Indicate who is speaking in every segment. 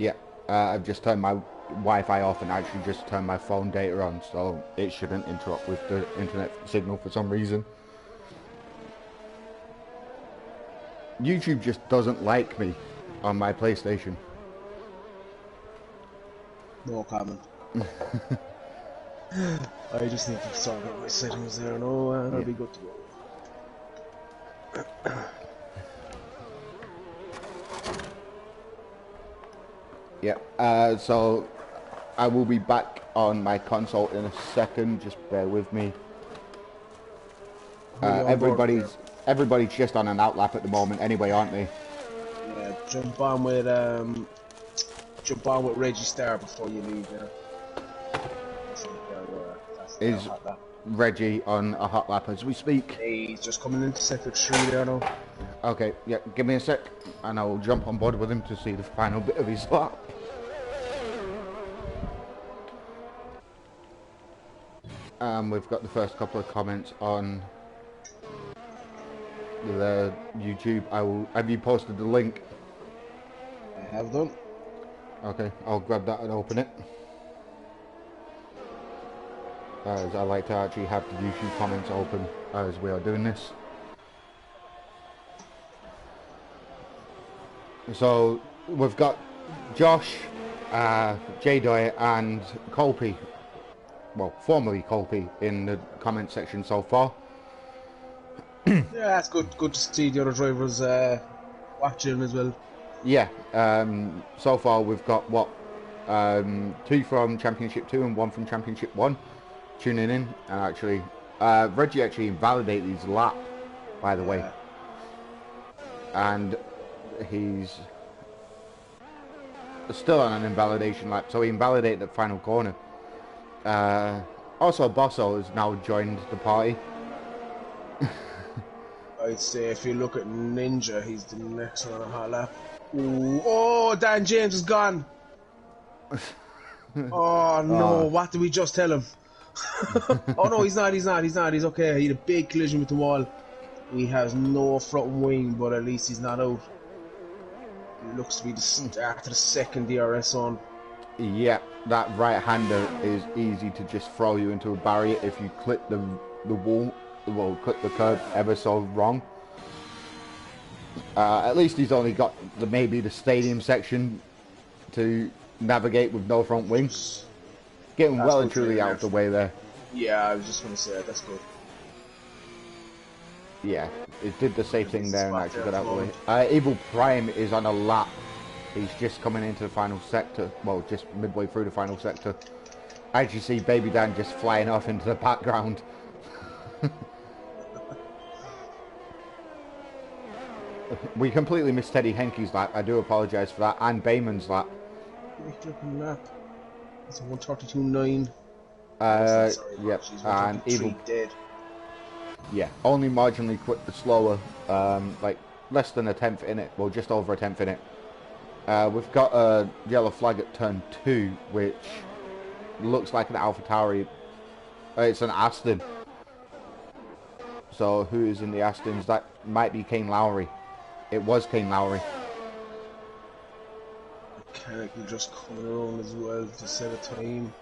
Speaker 1: Yeah, I've just turned my Wi-Fi off and actually just turned my phone data on, so it shouldn't interrupt with the internet signal for some reason. YouTube just doesn't like me on my PlayStation.
Speaker 2: No comment. I just need to sort out my settings there. No, that'll be good to go.
Speaker 1: Yeah, so I will be back on my console in a second, just bear with me. Everybody's just on an outlap at the moment anyway, aren't they?
Speaker 2: Yeah, jump on with Reggie Star before you leave there.
Speaker 1: Is Reggie on a hot lap as we speak?
Speaker 2: He's just coming into sector 3 there now.
Speaker 1: Okay, yeah, give me a sec and I will jump on board with him to see the final bit of his lap. We've got the first couple of comments on the YouTube. Have you posted the link?
Speaker 2: I have done.
Speaker 1: Okay, I'll grab that and open it. As I like to actually have the YouTube comments open as we are doing this. So we've got Josh, J-Doy and Colpy, well, formerly Colpy, in the comment section so far.
Speaker 2: Yeah, that's good. Good to see the other drivers watching as well.
Speaker 1: Yeah, so far we've got what, 2 from Championship 2 and 1 from Championship 1 tuning in, and actually Reggie actually invalidated his lap, by the way, and he's still on an invalidation lap, so he invalidated the final corner. Also Bosso has now joined the party.
Speaker 2: I'd say if you look at Ninja, he's the next one on a hot lap. Ooh. Oh, Dan James is gone. Oh no, what did we just tell him? Oh no, he's not, he's okay. He had a big collision with the wall. He has no front wing, but at least he's not out. It looks to be the start of the second DRS on.
Speaker 1: Yeah, that right-hander is easy to just throw you into a barrier if you clip the wall, well, clip the curb ever so wrong. At least he's only got maybe the stadium section to navigate with no front wing. Getting well and truly out of the way there.
Speaker 2: Yeah, I was just going to say that's good.
Speaker 1: Yeah, it did the safe thing there and actually got out of the way. Evil Prime is on a lap. He's just coming into the final sector. Well, just midway through the final sector. I actually see Baby Dan just flying off into the background. We completely missed Teddy Henke's lap. I do apologise for that. And Bayman's lap.
Speaker 2: Lap. It's a 132.9.
Speaker 1: Yep. And Evil
Speaker 2: dead.
Speaker 1: Yeah, only marginally slower. Like less than a tenth in it. Well, just over a tenth in it. We've got a yellow flag at turn 2, which looks like an AlphaTauri. It's an Aston. So who is in the Astons? That might be Kane Lowry. It was Kane Lowry.
Speaker 2: Mechanical just coming around as well to set a time.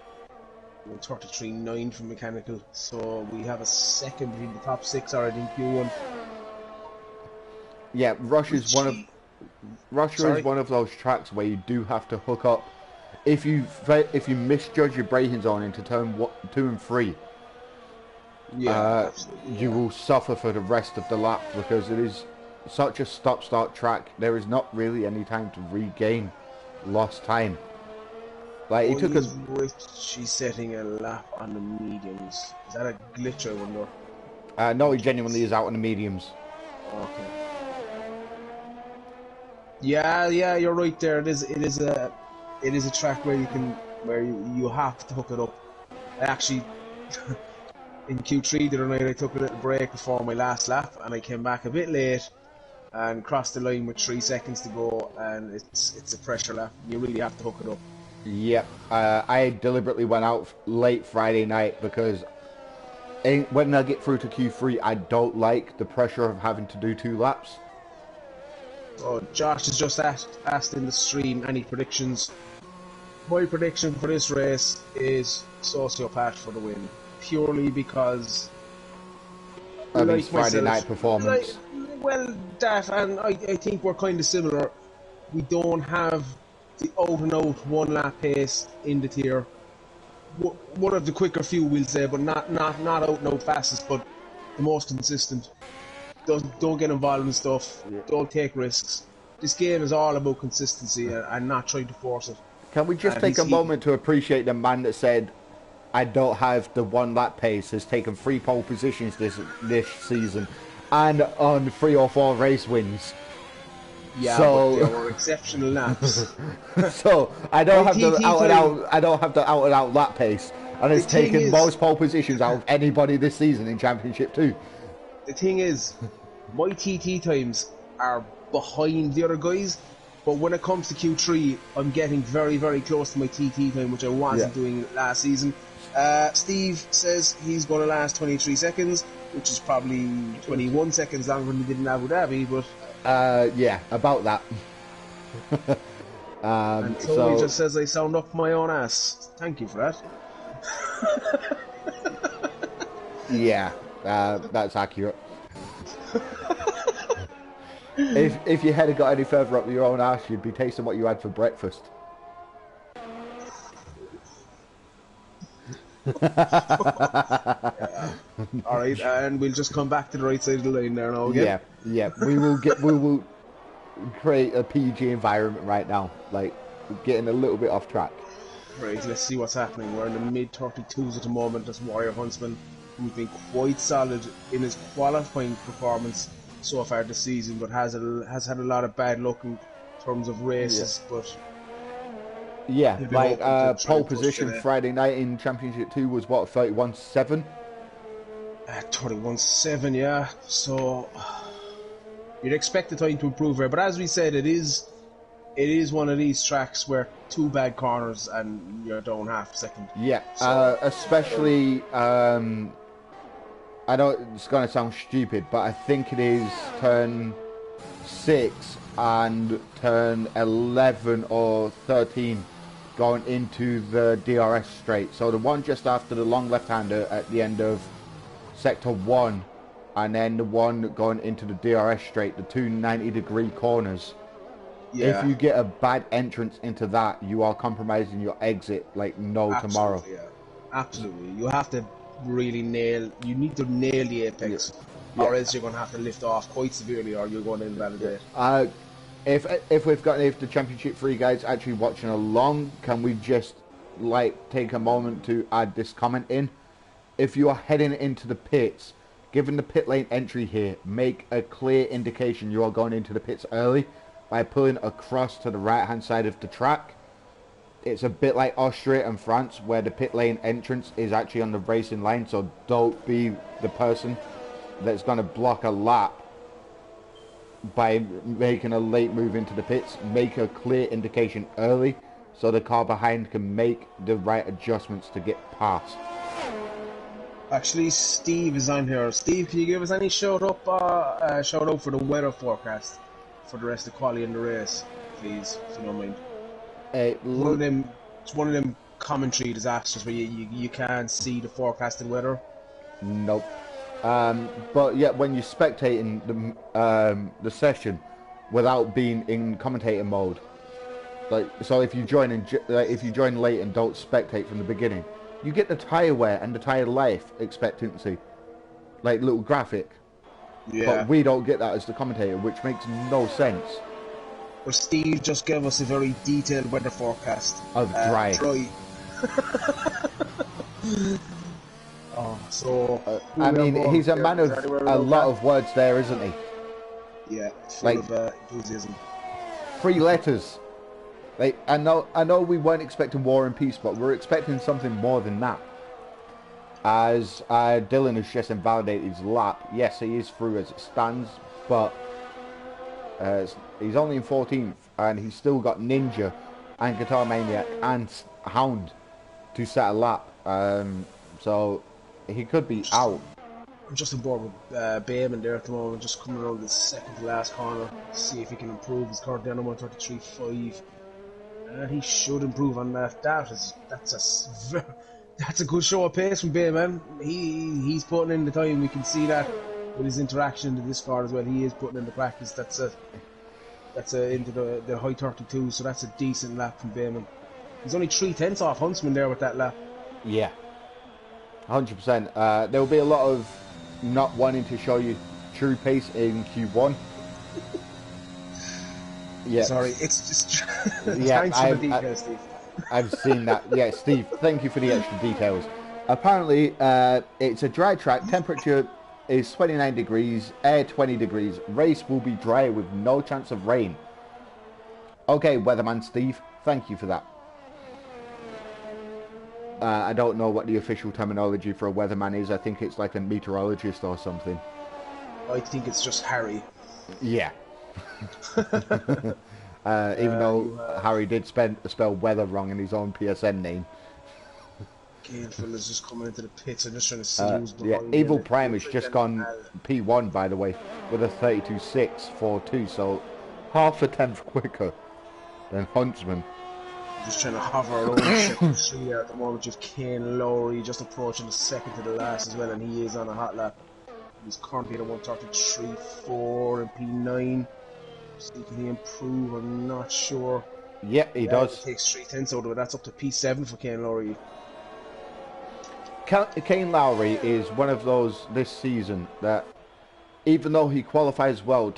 Speaker 2: 133.9 from Mechanical. So we have a second between the top 6 already in Q1.
Speaker 1: Yeah, Russia is one of those tracks where you do have to hook up. If you misjudge your braking zone into turn 2 and 3, you will suffer for the rest of the lap because it is such a stop-start track. There is not really any time to regain lost time. Like it took us.
Speaker 2: She's setting a lap on the mediums. Is that a glitch, I wonder?
Speaker 1: No, he genuinely is out on the mediums.
Speaker 2: Okay. Yeah, you're right there. It is a track where you have to hook it up. I actually in Q3 the other night I took a little break before my last lap and I came back a bit late and crossed the line with 3 seconds to go, and it's a pressure lap. You really have to hook it up.
Speaker 1: Yep. I deliberately went out late Friday night because when I get through to Q3 I don't like the pressure of having to do 2 laps.
Speaker 2: Oh, Josh has just asked in the stream any predictions. My prediction for this race is Sociopath for the win, purely because,
Speaker 1: Of his
Speaker 2: like
Speaker 1: Friday
Speaker 2: myself,
Speaker 1: night performance.
Speaker 2: well, that and I think we're kind of similar. We don't have the out-and-out one-lap pace in the tier. One of the quicker few, we'll say, but not out-and-out fastest, but the most consistent. Don't get involved in stuff.
Speaker 1: Yeah.
Speaker 2: Don't take risks. This game is all about consistency and not trying to force it.
Speaker 1: Can we just take a moment to appreciate the man that said, I don't have the one lap pace, has taken 3 pole positions this season and on 3 or 4 race wins.
Speaker 2: Yeah,
Speaker 1: so,
Speaker 2: but they were exceptional laps.
Speaker 1: So I don't have the out and out lap pace, and it's taken most pole positions out of anybody this season in Championship 2.
Speaker 2: The thing is, my TT times are behind the other guys, but when it comes to Q3, I'm getting very, very close to my TT time, which I wasn't doing last season. Steve says he's going to last 23 seconds, which is probably 21 seconds longer than he did in Abu Dhabi, but...
Speaker 1: yeah, about that.
Speaker 2: And Tony just says I sound up my own ass. Thank you for that.
Speaker 1: Yeah, that's accurate. If your head had got any further up your own ass, you'd be tasting what you had for breakfast.
Speaker 2: Alright, and we'll just come back to the right side of the line there now again.
Speaker 1: Yeah. We will create a PG environment right now. Like, we're getting a little bit off track.
Speaker 2: Right, let's see what's happening. We're in the mid-32s at the moment. This Warrior Huntsman, who's been quite solid in his qualifying performance so far this season, but has had a lot of bad luck in terms of races. But
Speaker 1: yeah, like pole position Friday night in Championship 2 was what, 31.7?
Speaker 2: 31.7, yeah. So you'd expect the time to improve there, but as we said, it is one of these tracks where 2 bad corners and you're down half a second.
Speaker 1: Yeah, so, especially I know it's going to sound stupid, but I think it is turn 6 and turn 11 or 13 going into the DRS straight. So the one just after the long left-hander at the end of sector 1, and then the one going into the DRS straight, the 2 90-degree corners. Yeah. If you get a bad entrance into that, you are compromising your exit like tomorrow.
Speaker 2: Yeah. Absolutely. You have to really nail the apex, or else you're going to have to lift off quite severely, or you're going to invalidate.
Speaker 1: If the Championship 3 guys actually watching along, can we just take a moment to add this comment in? If you are heading into the pits, given the pit lane entry here, make a clear indication you are going into the pits early by pulling across to the right hand side of the track. It's a bit like Austria and France, where the pit lane entrance is actually on the racing line, so don't be the person that's going to block a lap by making a late move into the pits. Make a clear indication early so the car behind can make the right adjustments to get past.
Speaker 2: Actually, Steve is on here. Steve, can you give us any shout out for the weather forecast for the rest of the quali in the race, please, if you don't mind? It's one of them commentary disasters where you can't see the forecasted weather.
Speaker 1: Nope. But yeah, when you're spectating the session without being in commentator mode, so if you join late and don't spectate from the beginning, you get the tire wear and the tire life expectancy, like little graphic. Yeah. But we don't get that as the commentator, which makes no sense.
Speaker 2: But Steve just gave us a very detailed weather forecast.
Speaker 1: Of dry. I mean, he's a man of a lot of words there, isn't he?
Speaker 2: Yeah, full of enthusiasm.
Speaker 1: 3 letters. I know we weren't expecting war and peace, but we're expecting something more than that. As Dylan has just invalidated his lap. Yes, he is through as it stands, but he's only in 14th, and he's still got Ninja and Guitar Maniac and Hound to set a lap. So he could be out.
Speaker 2: I'm just on board with Bayman there at the moment, just coming around the second to last corner, see if he can improve. He's currently on a 133.5. He should improve on that. That's a good show of pace from Bayman. He's putting in the time. We can see that with his interaction in the Discord as well. He is putting in the practice. That's into the high 32, so that's a decent lap from Bayman. He's only 3/10 off Huntsman there with that lap.
Speaker 1: Yeah, 100%. There will be a lot of not wanting to show you true pace in Q1. Yeah.
Speaker 2: Sorry, it's just
Speaker 1: yeah,
Speaker 2: thanks for the details, Steve.
Speaker 1: I've seen that. Yeah, Steve, thank you for the extra details. Apparently, it's a dry track. Temperature is 29 degrees, air 20 degrees. Race will be dry with no chance of rain. Okay, weatherman Steve, thank you for that. I don't know what the official terminology for a weatherman is. I think it's like a meteorologist or something.
Speaker 2: I think it's just Harry.
Speaker 1: Yeah. Even though Harry did spell weather wrong in his own PSN name.
Speaker 2: Gainful is just coming into the pits and just trying to see who's behind.
Speaker 1: Yeah, Evil Prime has just gone P1, by the way, with a 32.642, so half a tenth quicker than Huntsman.
Speaker 2: Just trying to hover around second three there at the moment. Just Kane Lowry just approaching the second to the last as well, and he is on a hot lap. He's currently at a 133.4 and P9. See, can he improve? I'm not sure.
Speaker 1: Yeah, he does.
Speaker 2: He takes 3/10 out of it. That's up to P7 for Kane Lowry.
Speaker 1: Kane Lowry is one of those this season that, even though he qualifies well,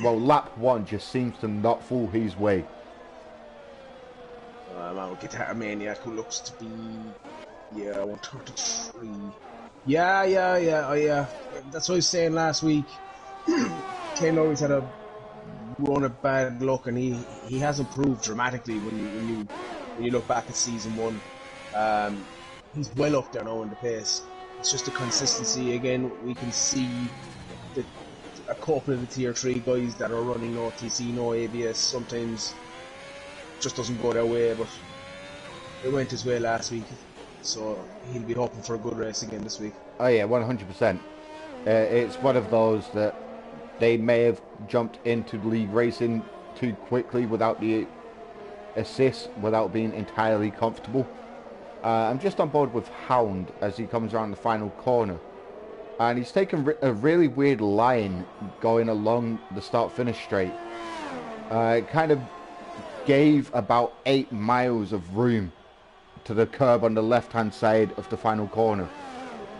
Speaker 1: lap one just seems to not fall his way.
Speaker 2: I'll get that Maniac who looks to be 133. Yeah. That's what I was saying last week. Kane Lowry's had a run of bad luck, and he has improved dramatically when you look back at season one. He's well up there now in the pace. It's just the consistency again. We can see a couple of the tier 3 guys that are running no TC, no ABS. Sometimes just doesn't go their way, but it went his way last week, so he'll be hoping for a good race again this week.
Speaker 1: Oh yeah, 100%. It's one of those that they may have jumped into league racing too quickly without the assist, without being entirely comfortable. I'm just on board with Hound as he comes around the final corner, and he's taken a really weird line going along the start-finish straight. It kind of gave about 8 miles of room to the curb on the left-hand side of the final corner,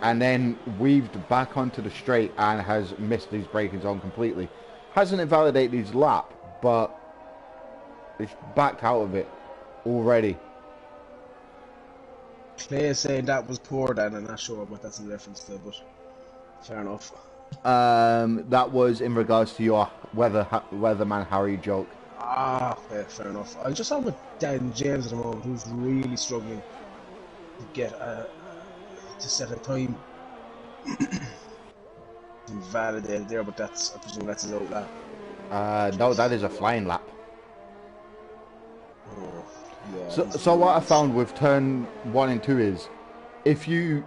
Speaker 1: and then weaved back onto the straight and has missed his braking zone completely. Hasn't invalidated his lap, but it's backed out of it already.
Speaker 2: Clay is saying that was poor, Dan. I'm not sure what that's in reference to, but fair enough.
Speaker 1: That was in regards to your weatherman Harry joke.
Speaker 2: Fair enough. I just on with Dan James at the moment, who's really struggling to get to set a time validated there, but I presume that's his old lap.
Speaker 1: No, that is a flying lap.
Speaker 2: Oh, yeah,
Speaker 1: so what I found with turn 1 and 2 is, if you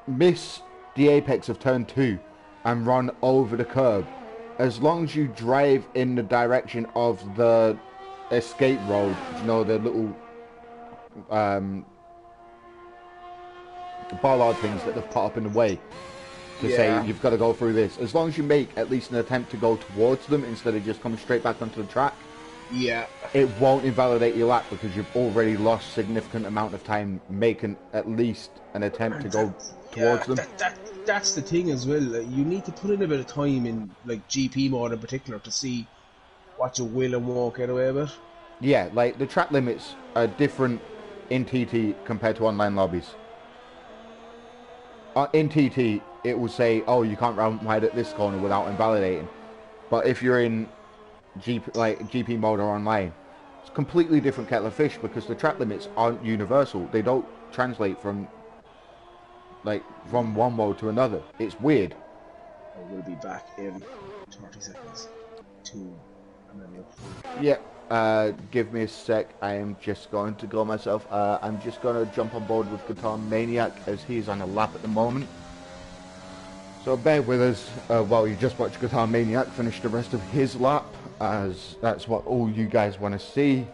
Speaker 1: miss the apex of turn 2 and run over the curb, as long as you drive in the direction of the escape road, you know, the little bollard things that they've put up in the way to say you've got to go through this, as long as you make at least an attempt to go towards them instead of just coming straight back onto the track, it won't invalidate your lap, because you've already lost significant amount of time making at least an attempt to go towards them.
Speaker 2: That's the thing as well. You need to put in a bit of time in, like, GP mode in particular, to see what you will and won't get away with.
Speaker 1: Yeah, like the track limits are different in TT compared to online lobbies. In TT, it will say, oh, you can't round wide at this corner without invalidating. But if you're in GP mode or online, it's a completely different kettle of fish, because the track limits aren't universal. They don't translate from one mode to another. It's weird.
Speaker 2: I will be back in 30 seconds. 2 and then
Speaker 1: Yeah, give me a sec. I am just going to go myself. I'm just going to jump on board with Guitar Maniac as he's on a lap at the moment. So bear with us while you just watch Guitar Maniac finish the rest of his lap, as that's what all you guys want to see.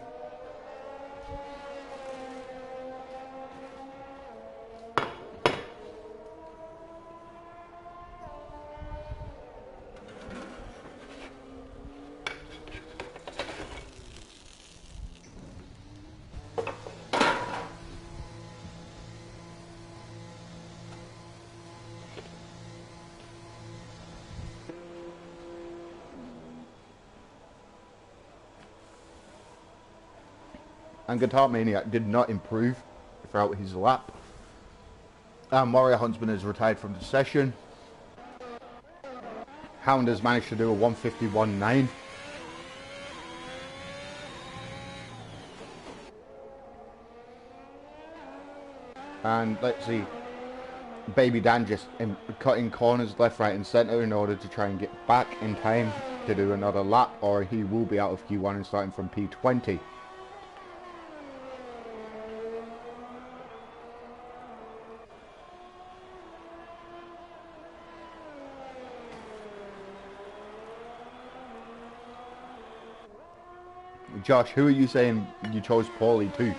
Speaker 1: And Guitar Maniac did not improve throughout his lap. Warrior Huntsman has retired from the session. Hound has managed to do a 151.9. And let's see, Baby Dan just cutting corners left, right and centre in order to try and get back in time to do another lap, or he will be out of Q1 and starting from P20. Josh, who are you saying you chose poorly too?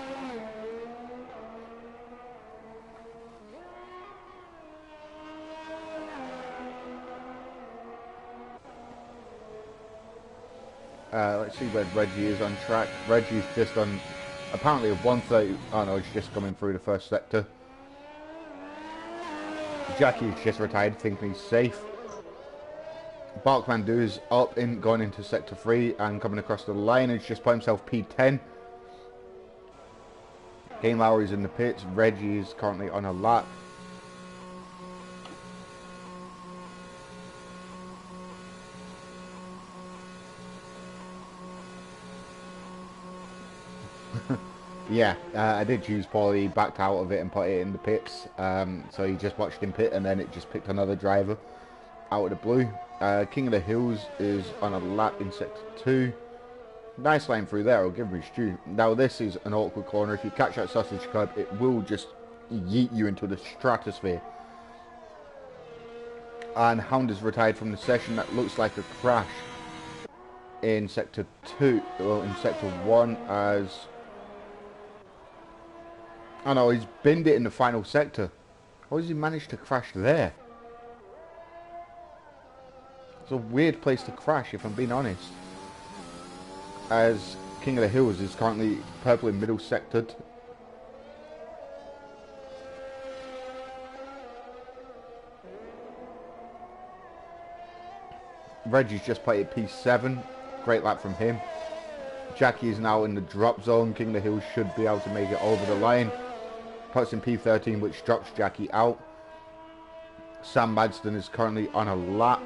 Speaker 1: Let's see where Reggie is on track. Reggie's just on apparently a 130. Oh no, he's just coming through the first sector. Jackie's just retired, thinking he's safe. Barkman is up in going into sector 3 and coming across the line. He's just put himself P10. Game Lowry's in the pits. Reggie is currently on a lap. Yeah, I did choose poorly, backed out of it and put it in the pits. So you just watched him pit and then it just picked another driver out of the blue. King of the Hills is on a lap in sector 2. Nice line through there, I'll give him his due. Now this is an awkward corner. If you catch that sausage curb, it will just yeet you into the stratosphere. And Hound is retired from the session. That looks like a crash in sector 2, well in sector 1 as... Oh no, he's binned it in the final sector. How has he managed to crash there? It's a weird place to crash, if I'm being honest. As King of the Hills is currently purple in middle sectored. Reggie's just played P7. Great lap from him. Jackie is now in the drop zone. King of the Hills should be able to make it over the line. Puts in P13, which drops Jackie out. Sam Madston is currently on a lap.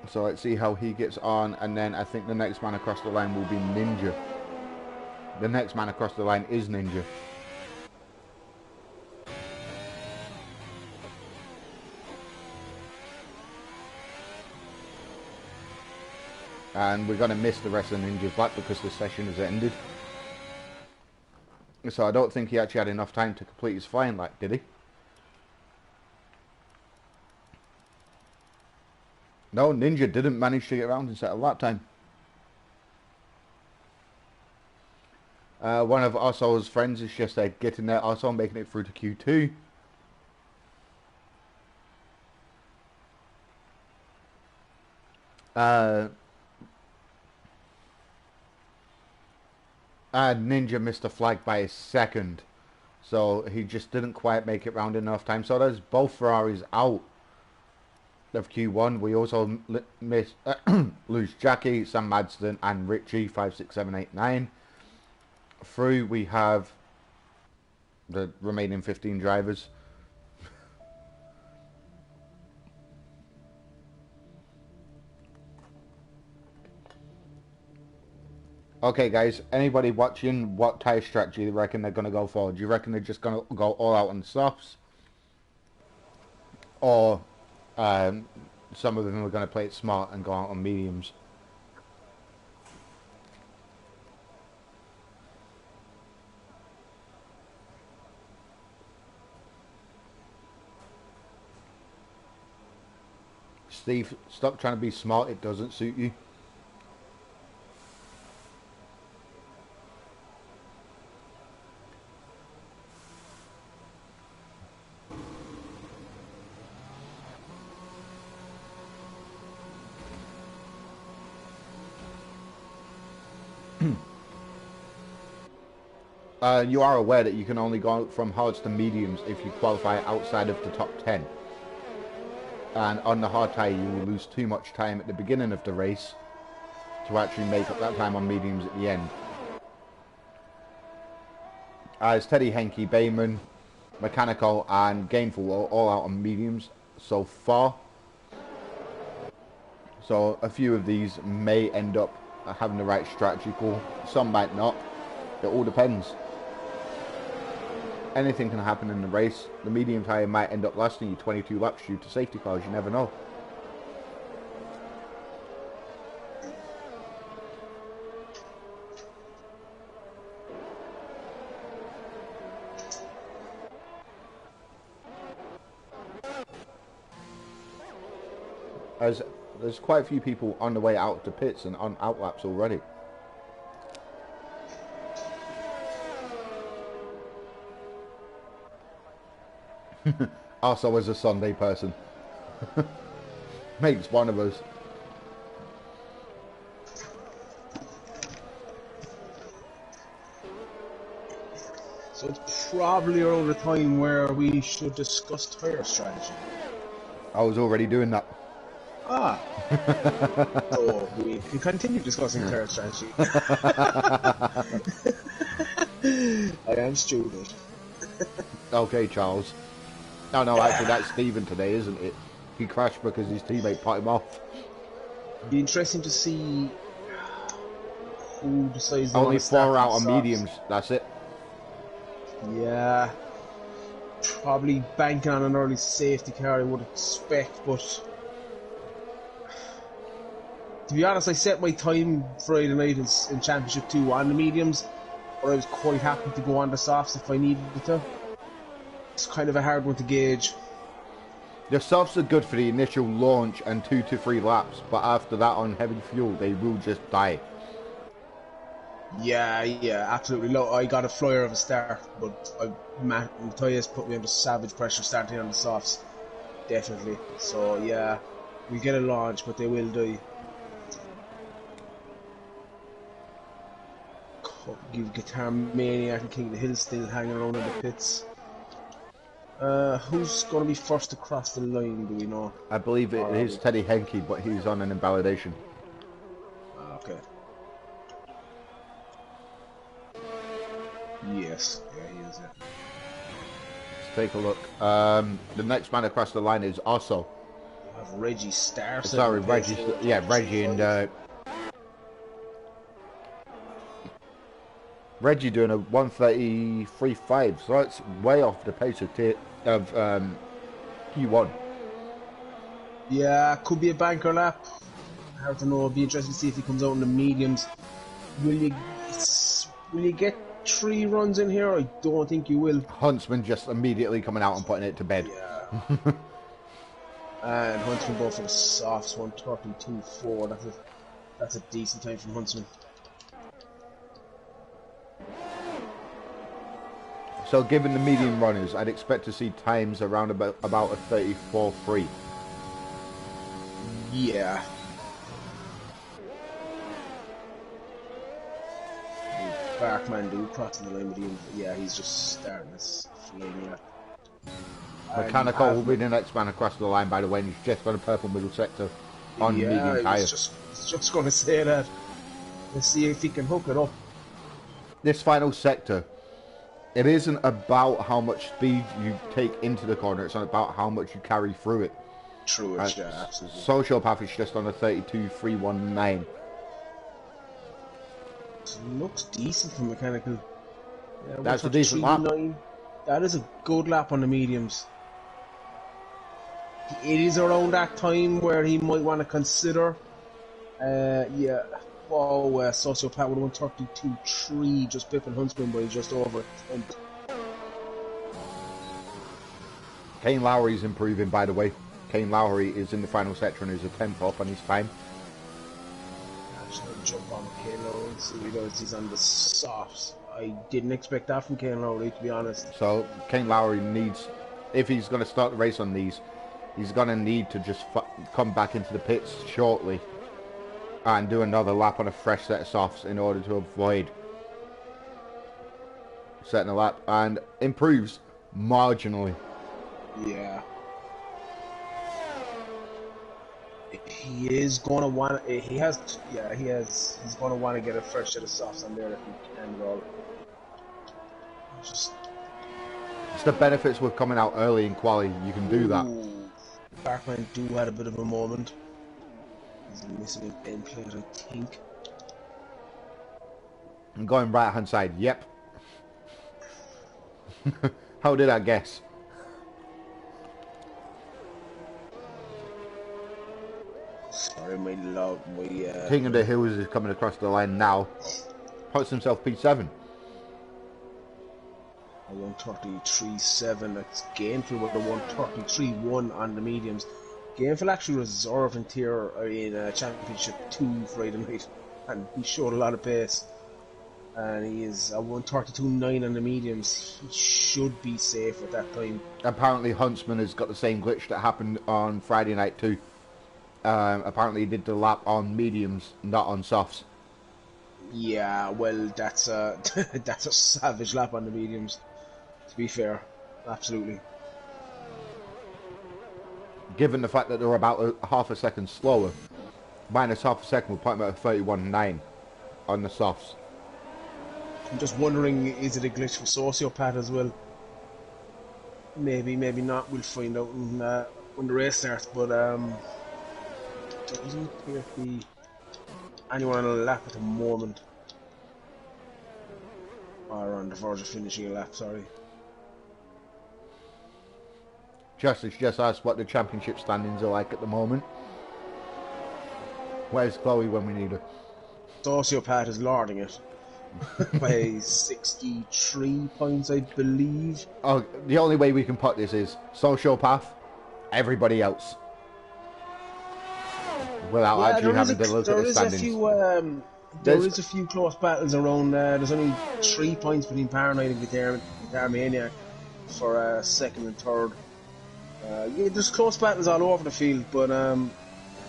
Speaker 1: So let's see how he gets on. And then I think the next man across the line will be Ninja. The next man across the line is Ninja. And we're going to miss the rest of Ninja's lap because the session has ended. So I don't think he actually had enough time to complete his flying lap, did he? No, Ninja didn't manage to get around and set a lap time. One of Oso's friends is just getting there. Oso making it through to Q2. And Ninja missed a flag by a second. So he just didn't quite make it round enough time. So there's both Ferraris out of Q1. We also missed lose Jackie, Sam Madston and Richie 5, 6, 7, 8, 9. Through we have the remaining 15 drivers. Okay guys, anybody watching, what tyre strategy do you reckon they're going to go for? Do you reckon they're just going to go all out on the softs? Or some of them are going to play it smart and go out on mediums? Steve, stop trying to be smart. It doesn't suit you. You are aware that you can only go from hards to mediums if you qualify outside of the top 10. And on the hard tire, you will lose too much time at the beginning of the race to actually make up that time on mediums at the end. As Teddy, Henke, Bayman, Mechanical and Gainful are all out on mediums so far. So a few of these may end up having the right strategy call. Some might not. It all depends. Anything can happen in the race. The medium tyre might end up lasting you 22 laps due to safety cars. You never know. As there's quite a few people on the way out to pits and on out laps already. Also as a Sunday person. Makes one of us.
Speaker 2: So it's probably around the time where we should discuss tire strategy.
Speaker 1: I was already doing that.
Speaker 2: Ah. So we can continue discussing tire strategy. I am stupid.
Speaker 1: Okay, Charles. No, actually that's Stephen today, isn't it? He crashed because his teammate put him off.
Speaker 2: Be interesting to see who decides.
Speaker 1: Only 4 out on mediums, that's it.
Speaker 2: Yeah. Probably banking on an early safety car, I would expect, but to be honest, I set my time Friday night in Championship 2 on the mediums, but I was quite happy to go on the softs if I needed to. It's kind of a hard one to gauge.
Speaker 1: The softs are good for the initial launch and 2 to 3 laps, but after that on heavy fuel, they will just die.
Speaker 2: Yeah, absolutely. Look, I got a flyer of a start, but Matthias put me under savage pressure starting on the softs. Definitely. So, yeah, we'll get a launch, but they will die. Give Guitar Maniac and King of the Hill still hanging around in the pits. Who's going to be first across the line, do we know?
Speaker 1: I believe it is Teddy Henke, but he's on an invalidation.
Speaker 2: Okay. Yes, yeah, he is.
Speaker 1: Let's take a look. The next man across the line is also.
Speaker 2: Reggie Star.
Speaker 1: Sorry, Reggie. Yeah, Reggie and Reggie doing a 1:33.5, so it's way off the pace of P1.
Speaker 2: Yeah, could be a banker lap. Hard to know. It'll be interesting to see if he comes out in the mediums. Will you get 3 runs in here? I don't think you will.
Speaker 1: Huntsman just immediately coming out and putting it to bed.
Speaker 2: Yeah. And Huntsman both for the softs, 1:32.4. That's a decent time from Huntsman.
Speaker 1: So given the medium runners, I'd expect to see times around about a 34.3.
Speaker 2: Yeah. Barkman do crossing the line with him. Yeah, he's just starting this flaming up.
Speaker 1: Mechanical will be the next man across the line, by the way, and he's just got a purple middle sector on medium tyre.
Speaker 2: I was just going to say that. Let's see if he can hook it up.
Speaker 1: This final sector, it isn't about how much speed you take into the corner, it's not about how much you carry through it.
Speaker 2: True, yeah, absolutely.
Speaker 1: Sociopath is just on a 32.319.
Speaker 2: Looks decent for Mechanical. Yeah,
Speaker 1: that's a decent lap.
Speaker 2: That is a good lap on the mediums. It is around that time where he might want to consider. Yeah. Oh, Sociopath with 1:32.3, just pipping Huntsman by just over a tenth.
Speaker 1: Kane Lowry's improving, by the way. Kane Lowry is in the final sector and is a 10th up on his time.
Speaker 2: Actually, jump on Kane Lowry and see what he does. He's on the softs. I didn't expect that from Kane Lowry, to be honest.
Speaker 1: So Kane Lowry needs, if he's going to start the race on these, he's going to need to just come back into the pits shortly and do another lap on a fresh set of softs in order to avoid setting a lap, and improves marginally.
Speaker 2: Yeah. He is going to want to, he's going to want to get a fresh set of softs on there if he can at all.
Speaker 1: It's the benefits with coming out early in quali, you can do that.
Speaker 2: Parkman do had a bit of a moment. He's missing an end plate, I think.
Speaker 1: And going right hand side, yep. How did I guess?
Speaker 2: Sorry, my love, my
Speaker 1: King of the Hills is coming across the line now. Puts himself P7.
Speaker 2: 133.7. That's Gainful with the 133.1 on the mediums. Gainful actually reserved in tier in Championship 2 Friday night, and he showed a lot of pace. And he is a 132.9 on the mediums. He should be safe at that time.
Speaker 1: Apparently Huntsman has got the same glitch that happened on Friday night too. Apparently he did the lap on mediums, not on softs.
Speaker 2: Yeah, well, that's a that's a savage lap on the mediums. To be fair, absolutely.
Speaker 1: Given the fact that they're about half a second slower, minus half a second will put him at a 31.9 on the softs.
Speaker 2: I'm just wondering, is it a glitch for Sociopath as well? Maybe, maybe not. We'll find out when the race starts. But there doesn't appear to be anyone on a lap at the moment. Or on the verge of finishing a lap, sorry.
Speaker 1: Justice just asked what the championship standings are like at the moment. Where's Chloe when we need her?
Speaker 2: Sociopath is lording it. By 63 points, I believe.
Speaker 1: Oh, the only way we can put this is Sociopath, everybody else. Without actually having to look at the standings.
Speaker 2: There is a few close battles around. There's only 3 points between Paranoid and Guitar Maniac for second and third. Yeah, there's close battles all over the field, but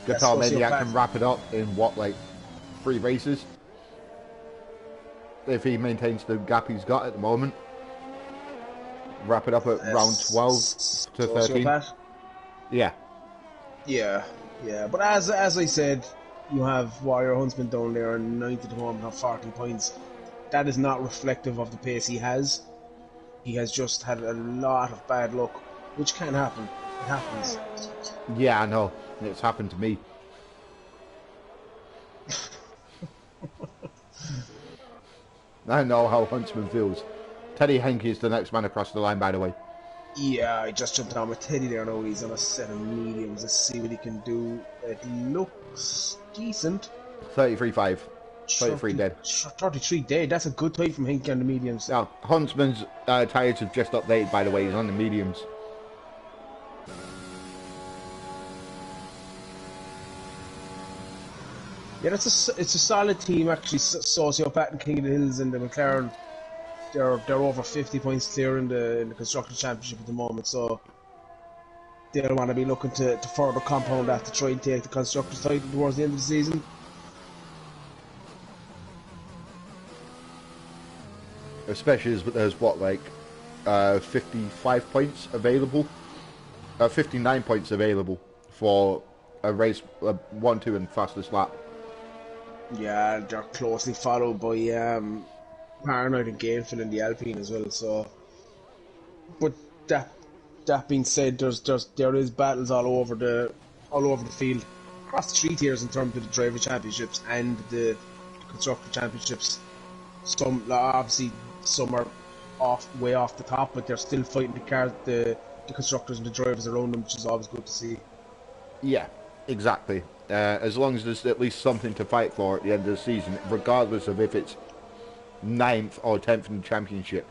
Speaker 1: Guitar Maniac can wrap it up in what, like 3 races? If he maintains the gap he's got at the moment. Wrap it up at round 12 to 13. Yeah.
Speaker 2: Yeah, yeah. But as I said, you have Warrior Huntsman down there and 90 to 1 have 40 points. That is not reflective of the pace he has. He has just had a lot of bad luck, which can happen. It happens.
Speaker 1: Yeah, I know. It's happened to me. I know how Huntsman feels. Teddy Henke is the next man across the line, by the way.
Speaker 2: Yeah, I just jumped on with Teddy there now. He's on a set of mediums. Let's see what he can do. It looks decent.
Speaker 1: 33.5. 33 dead.
Speaker 2: 33 dead. That's a good time from Henke on the mediums.
Speaker 1: Now, Huntsman's tyres have just updated, by the way. He's on the mediums.
Speaker 2: Yeah, it's a solid team actually. Sociopath and King of the Hills and the McLaren, they're over 50 points clear in the constructor championship at the moment. So they'll want to be looking to further compound that to try and take the constructors title towards the end of the season.
Speaker 1: Especially as there's what, like 55 points available, 59 points available for a race 1-2 and fastest lap.
Speaker 2: Yeah, they're closely followed by Paranoid and Gainful in the Alpine as well. So, but that being said, there is battles all over the field across the 3 tiers in terms of the driver championships and the constructor championships. Some obviously some are way off the top, but they're still fighting the constructors and the drivers around them, which is always good to see.
Speaker 1: Yeah, exactly. As long as there's at least something to fight for at the end of the season, regardless of if it's 9th or 10th in the championship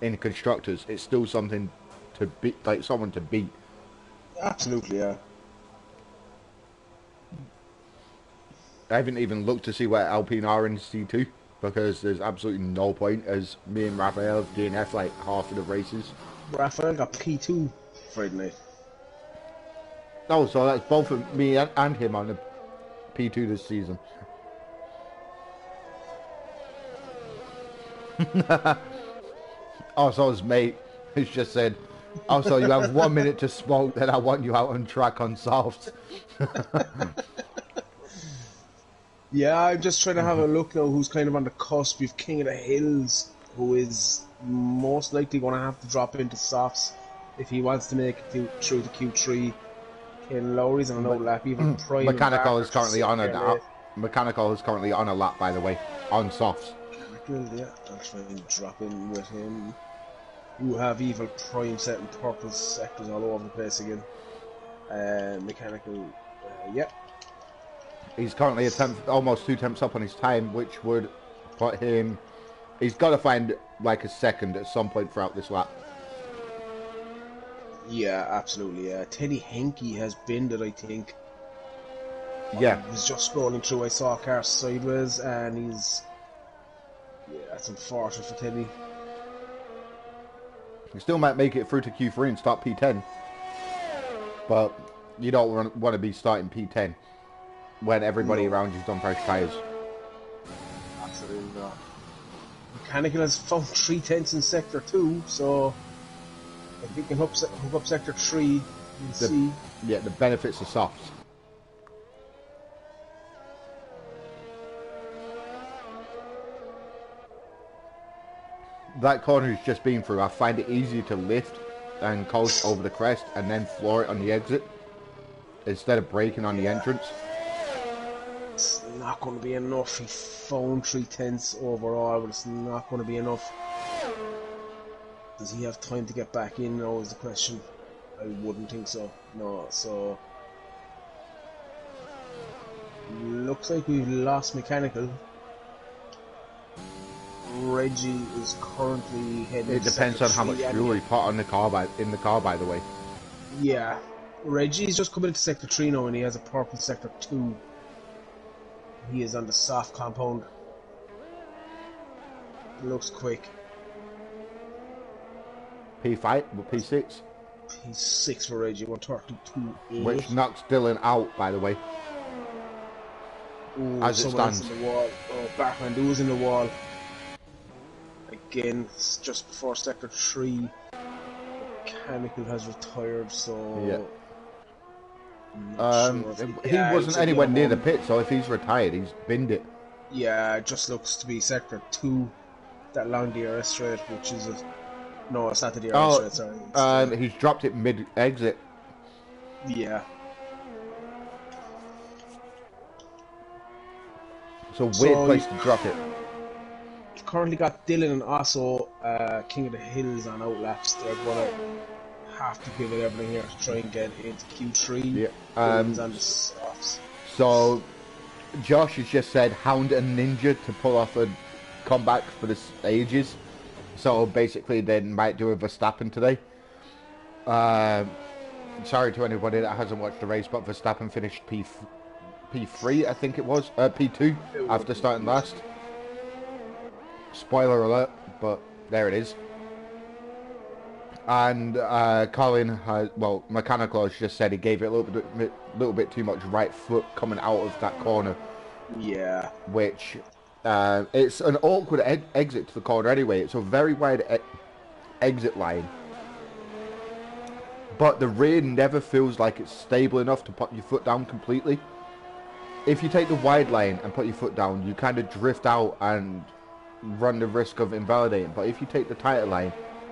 Speaker 1: in constructors, it's still something to beat, like someone to beat.
Speaker 2: Absolutely, yeah.
Speaker 1: I haven't even looked to see where Alpine are in C2 because there's absolutely no point, as me and Raphael DNF like half of the races.
Speaker 2: Raphael got P2 Friday night.
Speaker 1: Oh, so that's both of me and him on the P2 this season. Also, his mate has just said, also, you have 1 minute to smoke, then I want you out on track on softs.
Speaker 2: Yeah, I'm just trying to have a look now who's kind of on the cusp. We've King of the Hills, who is most likely going to have to drop into softs if he wants to make it through the Q3. Ken Lowry's on an old lap, even Prime
Speaker 1: Mechanical
Speaker 2: and
Speaker 1: is currently on
Speaker 2: Barker
Speaker 1: a Mechanical is currently on a lap, by the way, on softs.
Speaker 2: Mechanical, yeah, I'll try and drop in with him. You have Evil Prime set in purple sectors all over the place again. Mechanical, yeah.
Speaker 1: He's currently a tenth, almost 2 tenths up on his time, which would put him. He's got to find like a second at some point throughout this lap.
Speaker 2: Yeah, absolutely. Teddy Henke has bended, I think.
Speaker 1: Yeah.
Speaker 2: I was just scrolling through, I saw a car sideways, and he's. Yeah, that's unfortunate for Teddy.
Speaker 1: He still might make it through to Q3 and start P10. But you don't want to be starting P10 when everybody around you's done fresh tyres.
Speaker 2: Absolutely not. Mechanical has found 3 tenths in Sector 2, so if he can hook up Sector 3, we'll see.
Speaker 1: Yeah, the benefits of softs. That corner he's just been through, I find it easier to lift and coast over the crest and then floor it on the exit instead of braking on the entrance.
Speaker 2: It's not going to be enough. He found 3 tenths overall, but it's not going to be enough. Does he have time to get back in now is the question. I wouldn't think so. No, so looks like we've lost Mechanical. Reggie is currently heading.
Speaker 1: It depends on how much fuel he put on the car in the car, by the way.
Speaker 2: Yeah, Reggie's just coming into Sector 3 now, and he has a purple Sector 2. He is on the soft compound. Looks quick.
Speaker 1: P5 with P6.
Speaker 2: P6 for Reggie, 132.8.
Speaker 1: Which knocks Dylan out, by the way.
Speaker 2: Ooh,
Speaker 1: as it stands.
Speaker 2: In the wall. Oh, Barkman was in the wall. Again, just before Sector 3. Mechanical has retired, so...
Speaker 1: Yeah. He wasn't anywhere near the pit, so if he's retired, he's binned it.
Speaker 2: Yeah, it just looks to be Sector 2, that long DRS straight, which is a... No, it's not the DRS straight, sorry.
Speaker 1: He's dropped it mid-exit.
Speaker 2: Yeah.
Speaker 1: It's a weird place to drop it.
Speaker 2: Currently got Dylan and also King of the Hills on outlaps. They're going to have to give it everything here to try and get into Q3.
Speaker 1: Yeah.
Speaker 2: On the softs.
Speaker 1: So, Josh has just said Hound and Ninja to pull off a comeback for the stages. So basically, they might do a Verstappen today. Sorry to anybody that hasn't watched the race, but Verstappen finished P3, I think it was, P2 after starting last. Spoiler alert, but there it is. And Colin has, well, Mechanical has just said he gave it a little bit too much right foot coming out of that corner.
Speaker 2: Yeah.
Speaker 1: Which, it's an awkward exit to the corner anyway. It's a very wide exit line. But the rear never feels like it's stable enough to put your foot down completely. If you take the wide line and put your foot down, you kind of drift out and run the risk of invalidating. But if you take the tighter line,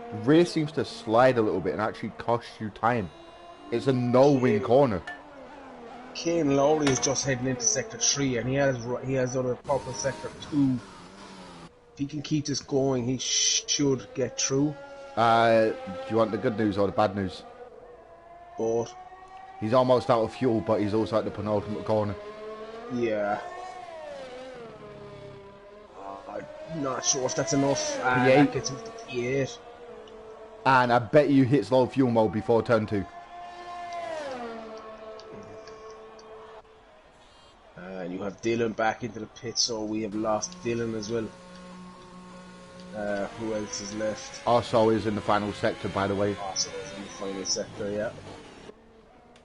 Speaker 1: the rear seems to slide a little bit and actually cost you time. It's a no-win corner.
Speaker 2: Kane Lowry is just heading into Sector 3 and he has other purple Sector 2. If he can keep this going, he should get through.
Speaker 1: Do you want the good news or the bad news?
Speaker 2: Both.
Speaker 1: He's almost out of fuel, but he's also at the penultimate corner.
Speaker 2: Yeah. I'm not sure if that's enough.
Speaker 1: P8.
Speaker 2: That gets him to P8.
Speaker 1: And I bet you hits low fuel mode before turn 2.
Speaker 2: you have Dylan back into the pit, so we have lost Dylan as well. Who else is left?
Speaker 1: Also is in the final sector, by the way.
Speaker 2: Also is in the final sector, yeah.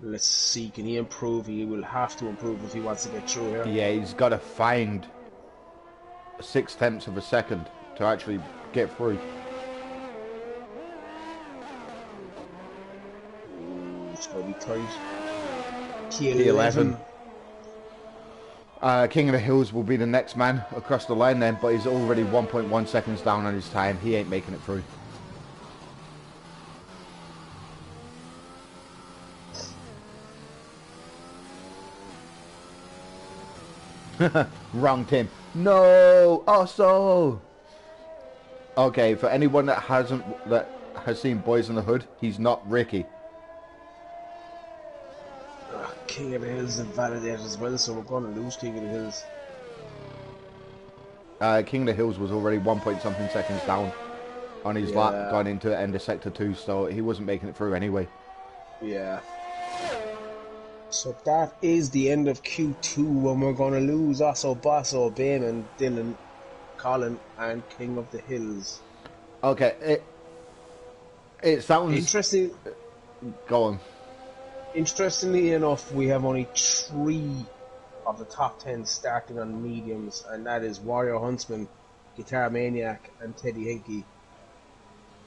Speaker 2: Let's see, can he improve? He will have to improve if he wants to get through here.
Speaker 1: Yeah, he's got to find 0.6 of a second to actually get through.
Speaker 2: Ooh, it's going to be tight.
Speaker 1: P11. King of the Hills will be the next man across the line then, but he's already 1.1 seconds down on his time. He ain't making it through. Wrong Tim. No, also. Okay, for anyone that has seen Boys in the Hood, he's not Ricky.
Speaker 2: King of the Hills is invalidated as well, so we're going to lose King of the Hills.
Speaker 1: King of the Hills was already 1 point something seconds down on his lap going into the end of Sector 2, so he wasn't making it through anyway.
Speaker 2: Yeah. So that is the end of Q2, when we're going to lose Osso, Bosso, Bayman, Dylan, Colin, and King of the Hills.
Speaker 1: Okay, it sounds...
Speaker 2: Interesting.
Speaker 1: Go on.
Speaker 2: Interestingly enough, we have only 3 of the top 10 starting on mediums, and that is Warrior Huntsman, Guitar Maniac, and Teddy Hinky.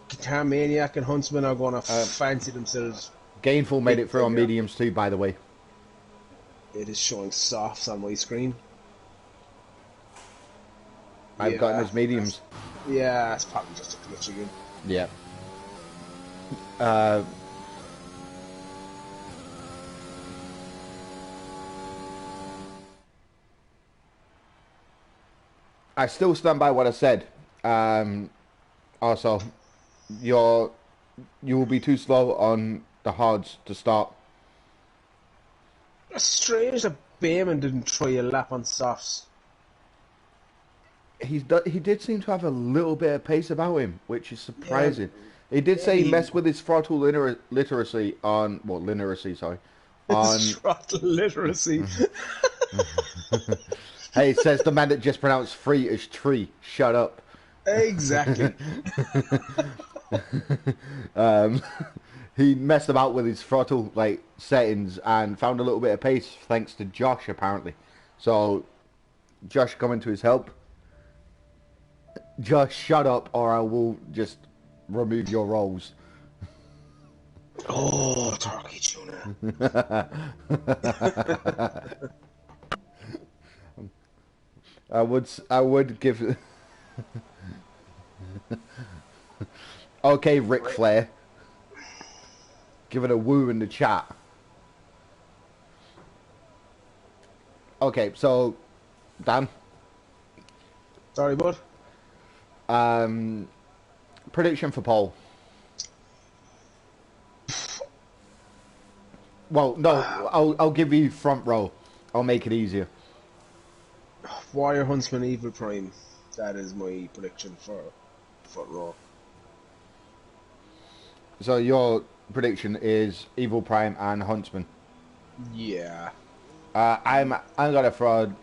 Speaker 2: Guitar Maniac and Huntsman are going to fancy themselves.
Speaker 1: Gainful made it through on mediums too, by the way.
Speaker 2: It is showing softs on my screen.
Speaker 1: I've gotten his mediums.
Speaker 2: Yeah, it's probably just a glitch again.
Speaker 1: Yeah. I still stand by what I said. Also, you will be too slow on the hards to start.
Speaker 2: It's strange that Bayman didn't try a lap on softs.
Speaker 1: He did seem to have a little bit of pace about him, which is surprising. Yeah. He did say he messed with his throttle literacy on... Well, literacy, sorry. On
Speaker 2: throttle literacy.
Speaker 1: Hey, it says the man that just pronounced free as tree. Shut up.
Speaker 2: Exactly.
Speaker 1: He messed about with his throttle settings and found a little bit of pace thanks to Josh, apparently. So, Josh coming to his help. Josh, shut up or I will just remove your roles.
Speaker 2: Oh, turkey tuna.
Speaker 1: I would give... Okay, Ric Flair. Give it a woo in the chat. Okay, so... Dan?
Speaker 2: Sorry, bud?
Speaker 1: Prediction for pole. Well, no, I'll give you front row. I'll make it easier.
Speaker 2: Warrior Huntsman Evil Prime. That is my prediction for front row.
Speaker 1: So your prediction is Evil Prime and Huntsman.
Speaker 2: Yeah.
Speaker 1: I'm gonna throw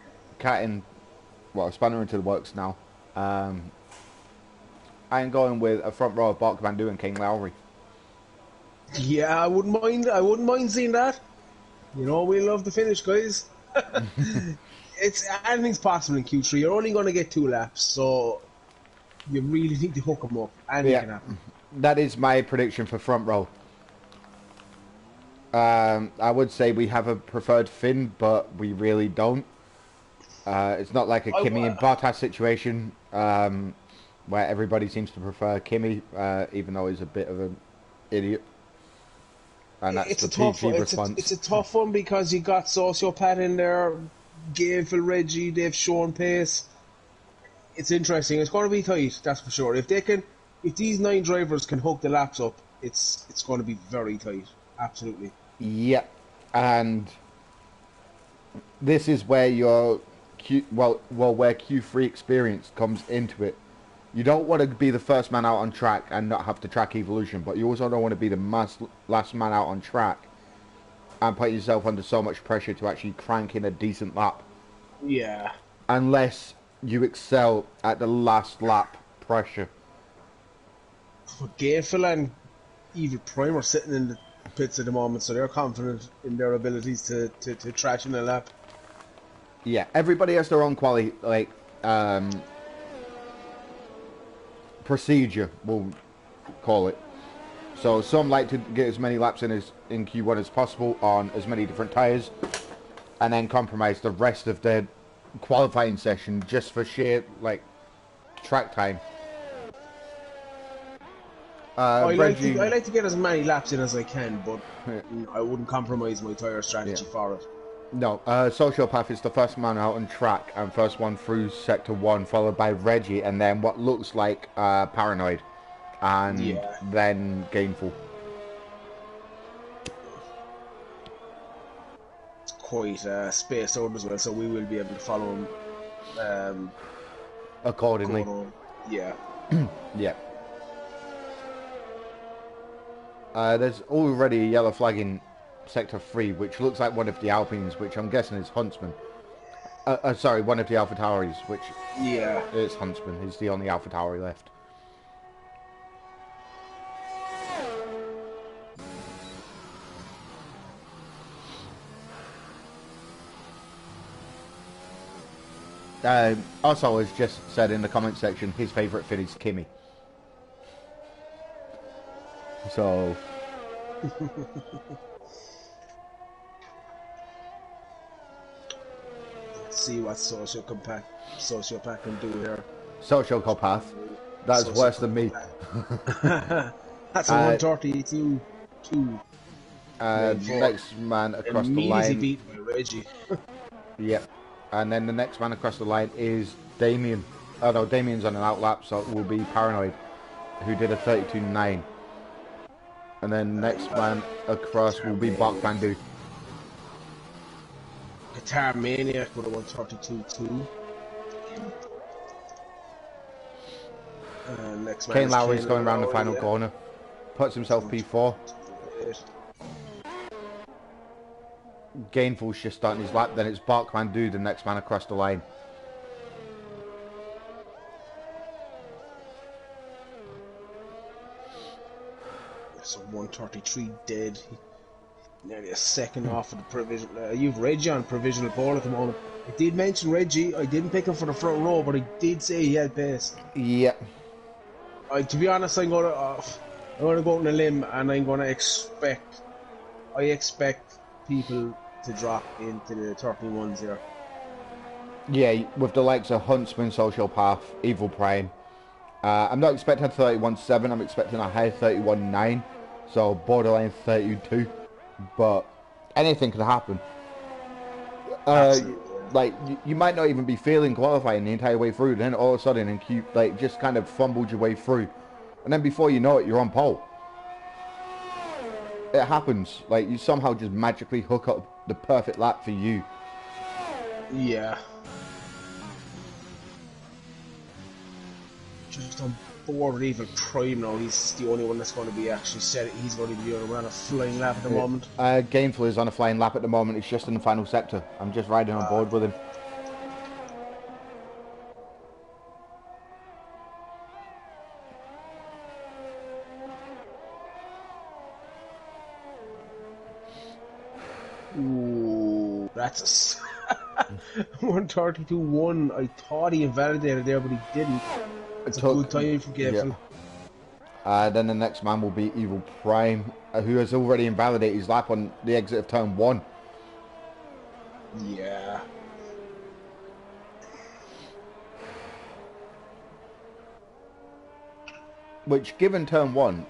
Speaker 1: a spanner into the works now. I'm going with a front row of Bark Bandu and King Lowry.
Speaker 2: Yeah, I wouldn't mind seeing that. You know, we love the finish, guys. Anything's possible in Q3. You're only going to get 2 laps, so you really need to hook them up. Anything can happen.
Speaker 1: That is my prediction for front row. I would say we have a preferred Finn, but we really don't. It's not like a Kimi and Bottas situation where everybody seems to prefer Kimi, even though he's a bit of an idiot. And that's the PG response.
Speaker 2: It's a tough one because you got Sociopath in there, Gabe, Reggie, they've shown pace. It's interesting. It's going to be tight, that's for sure. If these 9 drivers can hook the laps up, it's going to be very tight. Absolutely.
Speaker 1: Yeah, and this is where your where Q3 experience comes into it. You don't want to be the first man out on track and not have the track evolution, but you also don't want to be the last man out on track and put yourself under so much pressure to actually crank in a decent lap.
Speaker 2: Yeah.
Speaker 1: unless you excel at the last lap pressure.
Speaker 2: But Gainful and Evil Prime are sitting in the pits at the moment, so they're confident in their abilities to trash in a lap.
Speaker 1: Yeah, everybody has their own procedure, we'll call it. So some like to get as many laps in Q1 as possible on as many different tyres, and then compromise the rest of their qualifying session just for sheer track time.
Speaker 2: I
Speaker 1: Reggie,
Speaker 2: like to get as many laps in as I can, but I wouldn't compromise my tyre
Speaker 1: yeah,
Speaker 2: strategy for it.
Speaker 1: no. Sociopath is the first man out on track and first one through sector 1, followed by Reggie, and then what looks like Paranoid, and
Speaker 2: Yeah.
Speaker 1: then Gainful.
Speaker 2: It's quite spaced out as well, so we will be able to follow him
Speaker 1: Accordingly.
Speaker 2: going on. Yeah.
Speaker 1: Yeah. There's already a yellow flag in Sector 3, which looks like one of the Alpines, which I'm guessing is Huntsman. Sorry, one of the AlphaTauris, which
Speaker 2: Yeah.
Speaker 1: is Huntsman. He's the only AlphaTauri left. Also, as just said in the comment section, his favourite Finn is Kimmy. So...
Speaker 2: Let's see what Sociopath can do here.
Speaker 1: Sociopath. That's worse than me.
Speaker 2: That's a 132 2.
Speaker 1: Next man across the
Speaker 2: Immediately
Speaker 1: line.
Speaker 2: beat by Reggie.
Speaker 1: Yep. And then the next man across the line is Damien. Oh no, Damien's on an outlap, so it will be Paranoid, who did a 32.9. And then next man across will be Bach Bandu.
Speaker 2: Guitar Maniac with a 132 2. Next man
Speaker 1: Kane
Speaker 2: is
Speaker 1: Lowry's
Speaker 2: Kane
Speaker 1: going around the
Speaker 2: Lowry,
Speaker 1: final
Speaker 2: yeah.
Speaker 1: corner. Puts himself P4. Gainful's just starting his lap. Then it's Bach Bandu, the next man across the line.
Speaker 2: So 133 dead. Nearly a second off of the provisional. You've Reggie on provisional pole at the moment. I did mention Reggie. I didn't pick him for the front row, but I did say he had pace.
Speaker 1: Yep.
Speaker 2: To be honest, I'm gonna go out on a limb, and I'm gonna expect. I expect people to drop into the 31s here.
Speaker 1: Yeah, with the likes of Huntsman, Sociopath, Evil Prime. I'm not expecting a 31.7. I'm expecting a high 31.9. So borderline 32. But anything could happen. Like you might not even be feeling qualifying the entire way through, then all of a sudden and you just kind of fumbled your way through, and then before you know it, you're on pole. It happens. Like you somehow just magically hook up the perfect lap for you.
Speaker 2: Yeah. Just on board with Evil Prime now. He's the only one that's going to be actually set. He's going to be on a flying lap at the moment.
Speaker 1: Gainful is on a flying lap at the moment. It's just in the final sector. I'm just riding on board with him.
Speaker 2: Ooh, that's a 132.1. I thought he invalidated there, but he didn't. It's a good time for Gainful.
Speaker 1: Yeah. Then the next man will be Evil Prime, who has already invalidated his lap on the exit of turn 1.
Speaker 2: Yeah.
Speaker 1: Which, given turn 1,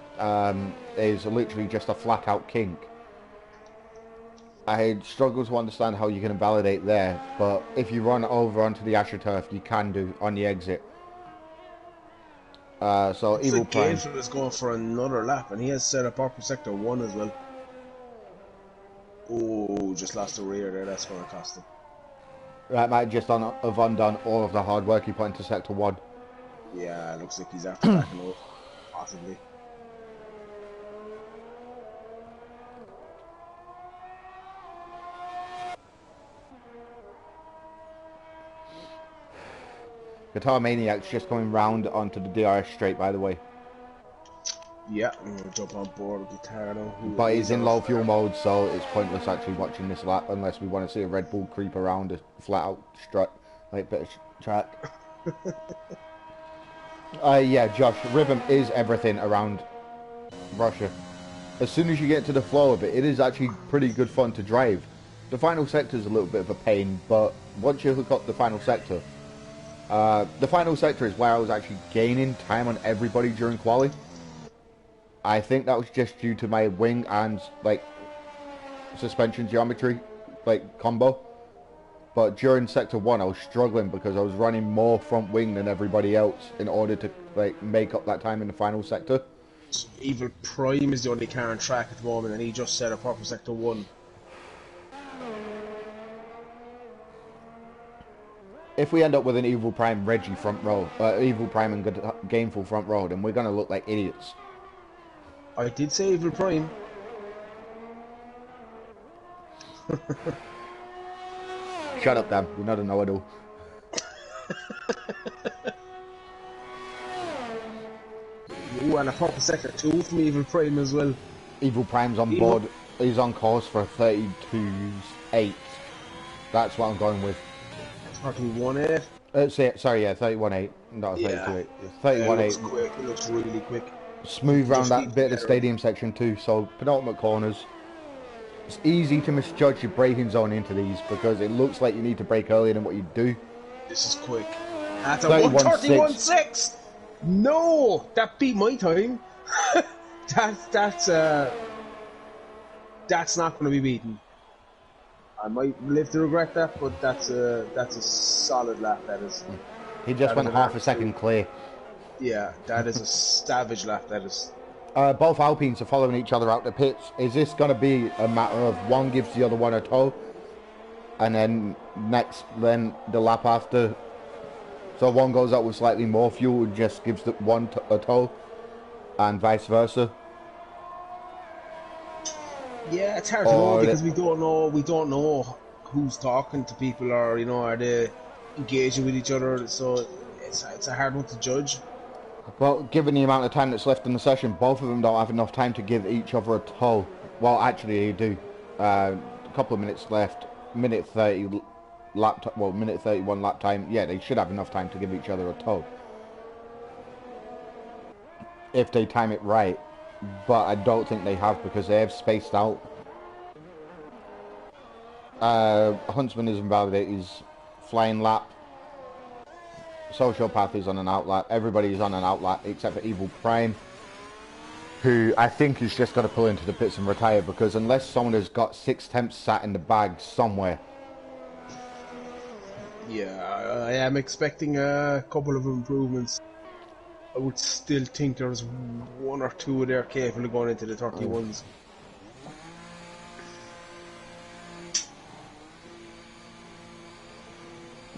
Speaker 1: is literally just a flat-out kink. I struggle to understand how you can invalidate there, but if you run over onto the AstroTurf, you can do on the exit. So
Speaker 2: It's
Speaker 1: Evil Prime
Speaker 2: is going for another lap, and he has set up upper sector 1 as well. Oh, just lost the rear there. That's going to cost him.
Speaker 1: That might just have undone all of the hard work he put into sector 1.
Speaker 2: Yeah, looks like he's after backing up, possibly.
Speaker 1: Guitar Maniac's just coming round onto the DRS straight, by the way.
Speaker 2: Yeah, I'm gonna jump on board with Guitar now.
Speaker 1: But he's in low fuel mode, so it's pointless actually watching this lap unless we want to see a Red Bull creep around a flat out strut, like bit of track. Yeah, Josh, rhythm is everything around Russia. As soon as you get to the flow of it, it is actually pretty good fun to drive. The final sector is a little bit of a pain, but once you hook up the final sector is where I was actually gaining time on everybody during quali. I think that was just due to my wing and like suspension geometry like combo. But during sector 1 I was struggling because I was running more front wing than everybody else in order to like make up that time in the final sector.
Speaker 2: Evil Prime is the only car on track at the moment, and he just set up for sector 1.
Speaker 1: If we end up with an Evil Prime Reggie front row, Evil Prime and Gameful front row, then we're gonna look like idiots.
Speaker 2: I did say Evil Prime.
Speaker 1: Shut up, Dan. You're not a know-it-all.
Speaker 2: Ooh, and a proper sector 2 from Evil Prime as well.
Speaker 1: Evil Prime's on board. He's on course for 32.8. That's what I'm going with.
Speaker 2: 31.8.
Speaker 1: Sorry, yeah, 31.8. Not a 32.8.
Speaker 2: Yeah.
Speaker 1: 31.8.
Speaker 2: It looks quick. It looks really quick.
Speaker 1: Smooth round that bit of the stadium section too, so penultimate corners. It's easy to misjudge your braking zone into these because it looks like you need to brake earlier than what you do.
Speaker 2: This is quick. That's a 131.6. No, that beat my time. that's not going to be beaten. I might live to regret that, but that's a solid lap. That is.
Speaker 1: He just went half a second clear.
Speaker 2: Yeah, that is a savage lap. That is.
Speaker 1: Both Alpines are following each other out the pits. Is this going to be a matter of one gives the other one a tow, and then then the lap after, so one goes out with slightly more fuel and just gives the one a tow, and vice versa?
Speaker 2: Yeah, it's hard to know because we don't know who's talking to people, or are they engaging with each other. So it's a hard one to judge.
Speaker 1: Well, given the amount of time that's left in the session, both of them don't have enough time to give each other a tow. Well, actually, they do. A couple of minutes left. Minute 30 lap. Minute 31 lap time. Yeah, they should have enough time to give each other a tow if they time it right. But I don't think they have because they have spaced out. Huntsman is invalidated. He's flying lap. Sociopath is on an outlap. Everybody is on an outlap except for Evil Prime, who I think is just going to pull into the pits and retire because unless someone has got 6 temps sat in the bag somewhere.
Speaker 2: Yeah, I am expecting a couple of improvements. I would still think there's 1 or 2 there capable of going into the 31s.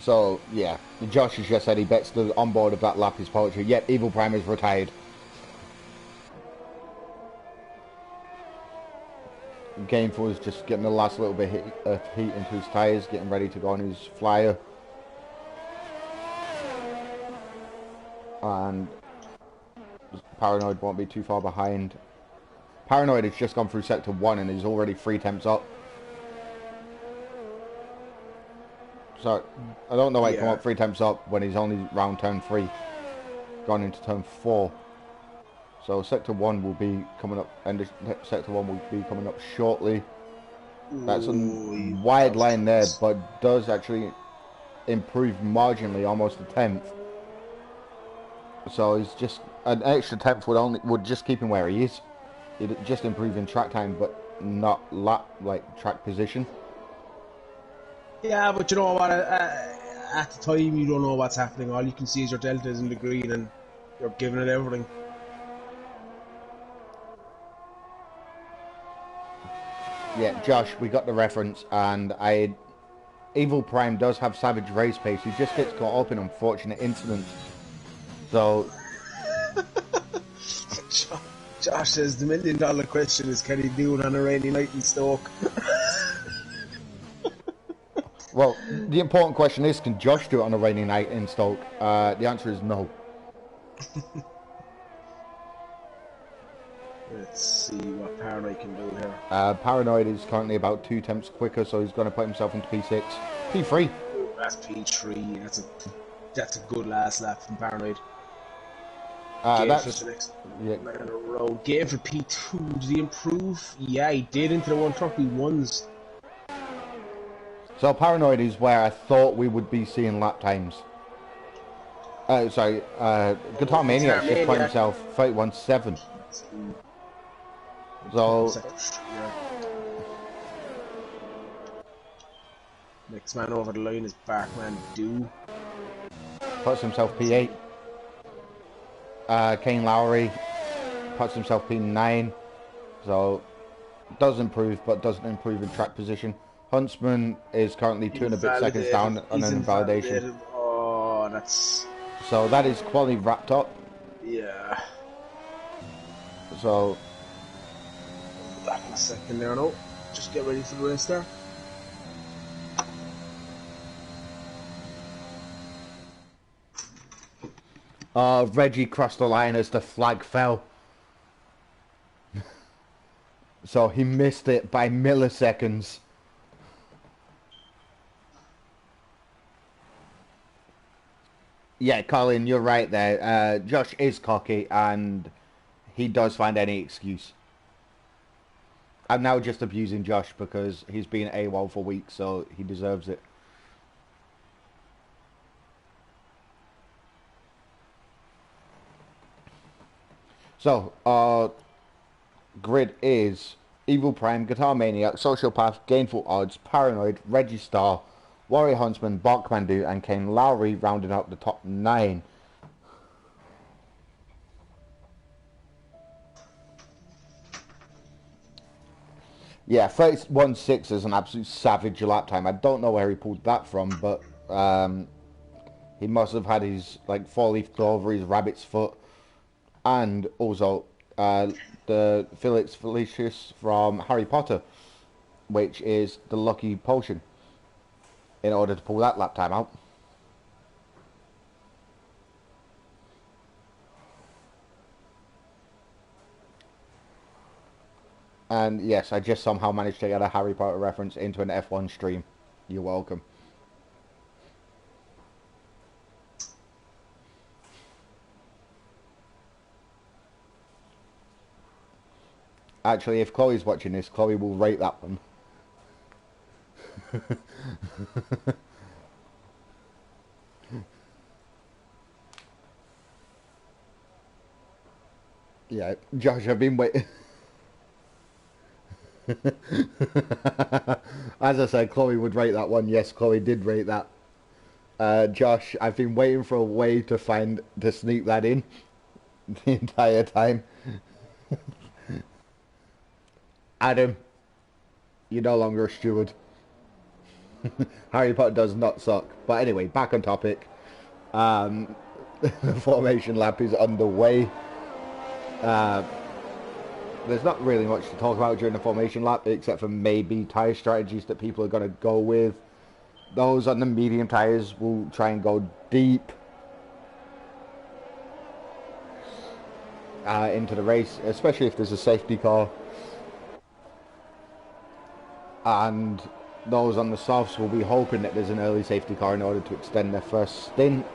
Speaker 1: So, yeah, Josh has just said he bets the onboard of that lap is poetry. Yep, Evil Prime is retired. Gameful is just getting the last little bit of heat into his tyres, getting ready to go on his flyer. And Paranoid won't be too far behind. Paranoid has just gone through sector 1 and is already 3 temps up. So, I don't know why he come up 3 temps up when he's only round turn 3. Gone into turn 4. So sector 1 will be coming up, and sector 1 will be coming up shortly. That's a wide line there, but does actually improve marginally, almost a 10th. So he's just, an extra 10th would just keep him where he is. It'd just improve in track time, but not track position.
Speaker 2: Yeah, but you know what? At the time, you don't know what's happening. All you can see is your deltas in the green, and you're giving it everything.
Speaker 1: Yeah, Josh, we got the reference, and Evil Prime does have savage race pace. He just gets caught up in unfortunate incidents. So,
Speaker 2: Josh says the $1 million question is, can he do it on a rainy night in Stoke?
Speaker 1: Well, The important question is, can Josh do it on a rainy night in Stoke? The answer is no.
Speaker 2: Let's see what Paranoid can do here.
Speaker 1: Paranoid is currently about 2 tenths quicker, so he's going to put himself into P6. P3.
Speaker 2: That's P3. That's a good last lap from Paranoid.
Speaker 1: That's
Speaker 2: the next
Speaker 1: yeah.
Speaker 2: night in a row. Game for P2. Did he improve? Yeah, he did into the 131s.
Speaker 1: So Paranoid is where I thought we would be seeing lap times. Guitar Maniac's just put himself 31.7. So
Speaker 2: next man over the line is Barkman Do.
Speaker 1: Puts himself P8. Kane Lowry puts himself P9. So does improve, but doesn't improve in track position. Huntsman is currently 2 and a bit seconds down on an invalidation.
Speaker 2: Oh, that's...
Speaker 1: So that is quality wrapped up.
Speaker 2: Yeah.
Speaker 1: So...
Speaker 2: back in a second there, no. Just get ready for the race there.
Speaker 1: Reggie crossed the line as the flag fell. So he missed it by milliseconds. Yeah, Colin, you're right there. Josh is cocky and he does find any excuse. I'm now just abusing Josh because he's been AWOL for weeks, so he deserves it. So, our grid is Evil Prime, Guitar Maniac, Sociopath, Gainful Odds, Paranoid, Reggie Star, Warrior Huntsman, Bachmandu, and Kane Lowry rounding out the top 9. Yeah, 31.6 is an absolute savage lap time. I don't know where he pulled that from, but he must have had his like 4-leaf clover, his rabbit's foot, and also the Felix Felicius from Harry Potter, which is the lucky potion, in order to pull that lap time out. And yes, I just somehow managed to get a Harry Potter reference into an F1 stream. You're welcome. Actually, if Chloe's watching this, Chloe will rate that one. Yeah, Josh, I've been waiting. As I said, Chloe would rate that one. Yes, Chloe did rate that. Josh, I've been waiting for a way to sneak that in the entire time. Adam, you're no longer a steward. Harry Potter does not suck. But anyway, back on topic. The formation lap is underway. There's not really much to talk about during the formation lap, except for maybe tyre strategies that people are going to go with. Those on the medium tyres will try and go deep into the race, especially if there's a safety car. And those on the softs will be hoping that there's an early safety car in order to extend their first stint.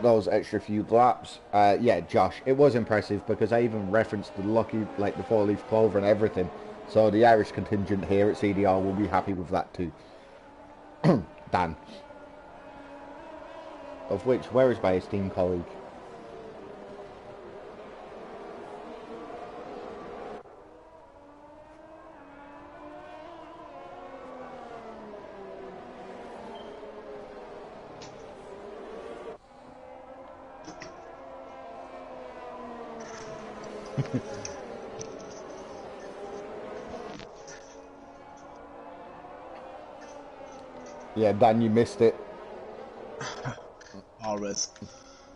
Speaker 1: Those extra few laps. Yeah, Josh, it was impressive because I even referenced the lucky, like the 4-leaf clover and everything. So the Irish contingent here at CDR will be happy with that too. Dan. Of which, where is my esteemed colleague? Yeah, Dan, you missed it.
Speaker 2: Always.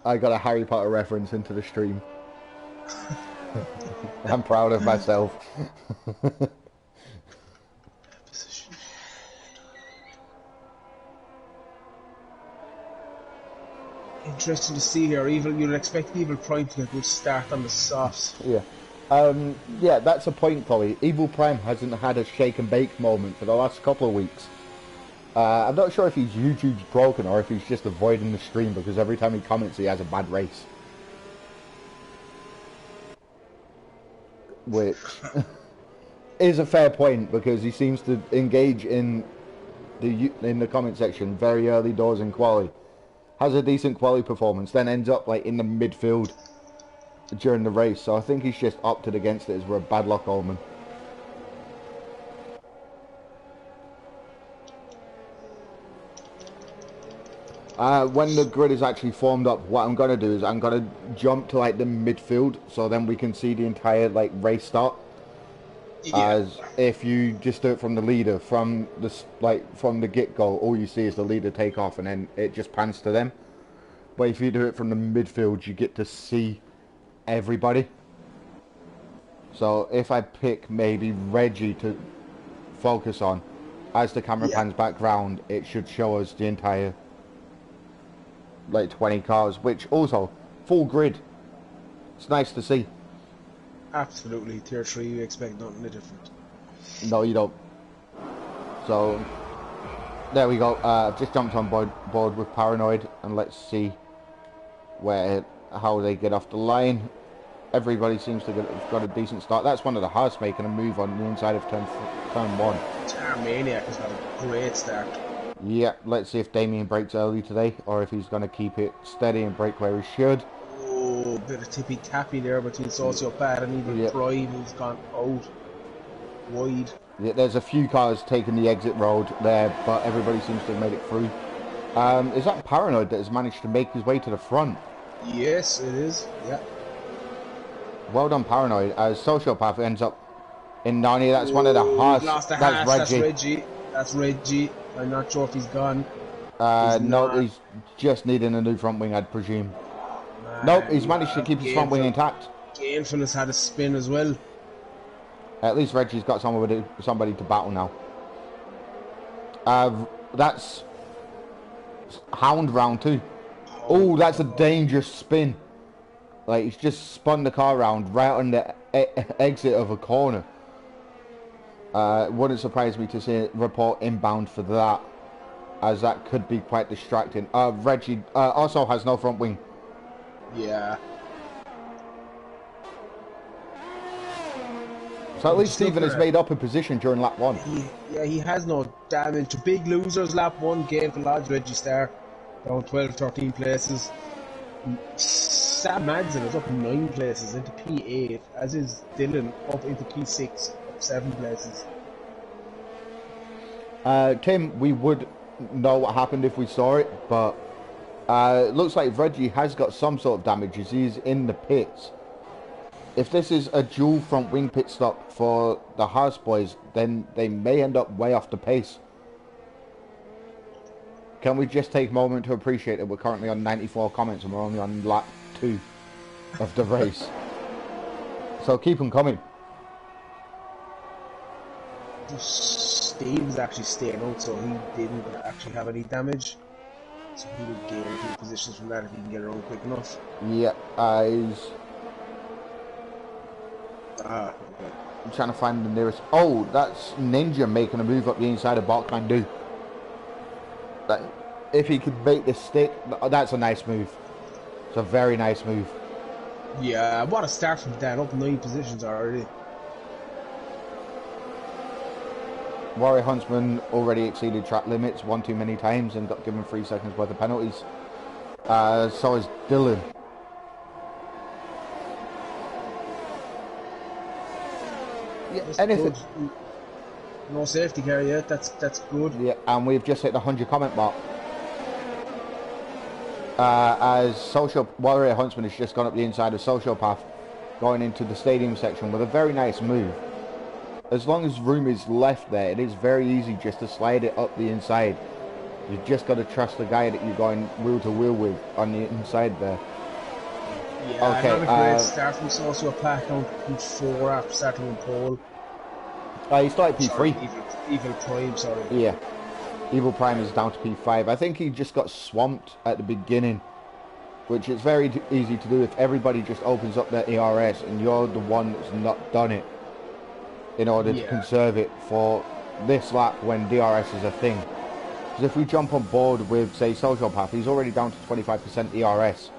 Speaker 1: I got a Harry Potter reference into the stream. I'm proud of myself.
Speaker 2: Interesting to see here. You'd expect Evil Prime to get a good start on the softs.
Speaker 1: Yeah. Yeah, that's a point, Chloe. Evil Prime hasn't had a shake and bake moment for the last couple of weeks. I'm not sure if he's YouTube's broken or if he's just avoiding the stream because every time he comments he has a bad race. Which is a fair point because he seems to engage in the comment section very early doors in quali. Has a decent quali performance, then ends up like in the midfield during the race. So I think he's just opted against it as a bad luck omen. When the grid is actually formed up, what I'm gonna do is I'm gonna jump to like the midfield, so then we can see the entire like race start.
Speaker 2: Yeah.
Speaker 1: As if you just do it from the leader, from the get-go, all you see is the leader take off, and then it just pans to them. But if you do it from the midfield, you get to see everybody. So if I pick maybe Reggie to focus on, as the camera pans back round, it should show us the entire like 20 cars, which also full grid. It's nice to see.
Speaker 2: Absolutely, tier 3, you expect nothing different.
Speaker 1: No, you don't. So there we go. Just jumped on board with Paranoid, and let's see how they get off the line. Everybody seems to have got a decent start. That's one of the Haas making a move on the inside of turn 1.
Speaker 2: Maniac has got a great start.
Speaker 1: Yeah, let's see if Damien breaks early today, or if he's going to keep it steady and break where he should.
Speaker 2: Oh, bit of tippy-tappy there between Sociopath and Evil Prime, who's gone out wide.
Speaker 1: Yeah, there's a few cars taking the exit road there, but everybody seems to have made it through. Is that Paranoid that has managed to make his way to the front?
Speaker 2: Yes, it is, yeah.
Speaker 1: Well done, Paranoid, as Sociopath ends up in Narnia. That's one of the Haas.
Speaker 2: That's Reggie. That's Reggie. I'm not sure if he's gone.
Speaker 1: No, he's just needing a new front wing, I'd presume. Nope, he's managed to keep his front wing intact.
Speaker 2: Gainful has had a spin as well.
Speaker 1: At least Reggie's got somebody to battle now. That's Hound round 2. Oh, that's a dangerous spin. Like, he's just spun the car around right on the exit of a corner. Wouldn't surprise me to see a report inbound for that, as that could be quite distracting. Reggie also has no front wing.
Speaker 2: Yeah.
Speaker 1: So at least Stephen has made up a position during lap 1.
Speaker 2: He has no damage. Big losers lap 1, Gainful Lodge, Reggie Star, down 12, 13 places. Sam Madsen is up 9 places into P8, as is Dylan up into P6, up 7 places.
Speaker 1: Tim, we would know what happened if we saw it, but it looks like Reggie has got some sort of damage as he's in the pits. If this is a dual front wing pit stop for the Haas boys, then they may end up way off the pace. Can we just take a moment to appreciate that we're currently on 94 comments and we're only on lap 2 of the race. So keep them coming.
Speaker 2: Steve's actually staying out, so he didn't actually have any damage. So he would gain a few positions from that if he can get around quick enough.
Speaker 1: Yeah, he's...
Speaker 2: Okay.
Speaker 1: I'm trying to find the nearest... Oh, that's Ninja making a move up the inside of Barkman. That, if he could make the stick, that's a nice move. It's a very nice move.
Speaker 2: Yeah, what a start from Dan, up 9 positions already.
Speaker 1: Warrior Huntsman already exceeded track limits one too many times and got given 3 seconds worth of penalties. So is Dylan. Yeah, anything.
Speaker 2: No safety car yet, that's good.
Speaker 1: Yeah, and we've just hit the 100 comment mark. As Warrior Huntsman has just gone up the inside of Sociopath, going into the stadium section with a very nice move. As long as room is left there, it is very easy just to slide it up the inside. You've just got to trust the guy that you're going wheel to wheel with on the inside there.
Speaker 2: Yeah, okay, not a great start from Sociopath on P4 after starting in pole.
Speaker 1: He started P3.
Speaker 2: Sorry, Evil Prime, sorry.
Speaker 1: Yeah. Evil Prime is down to P5. I think he just got swamped at the beginning which is very easy to do if everybody just opens up their ERS and you're the one that's not done it in order to conserve it for this lap when DRS is a thing. Because if we jump on board with, say, Social Path, he's already down to 25% ERS,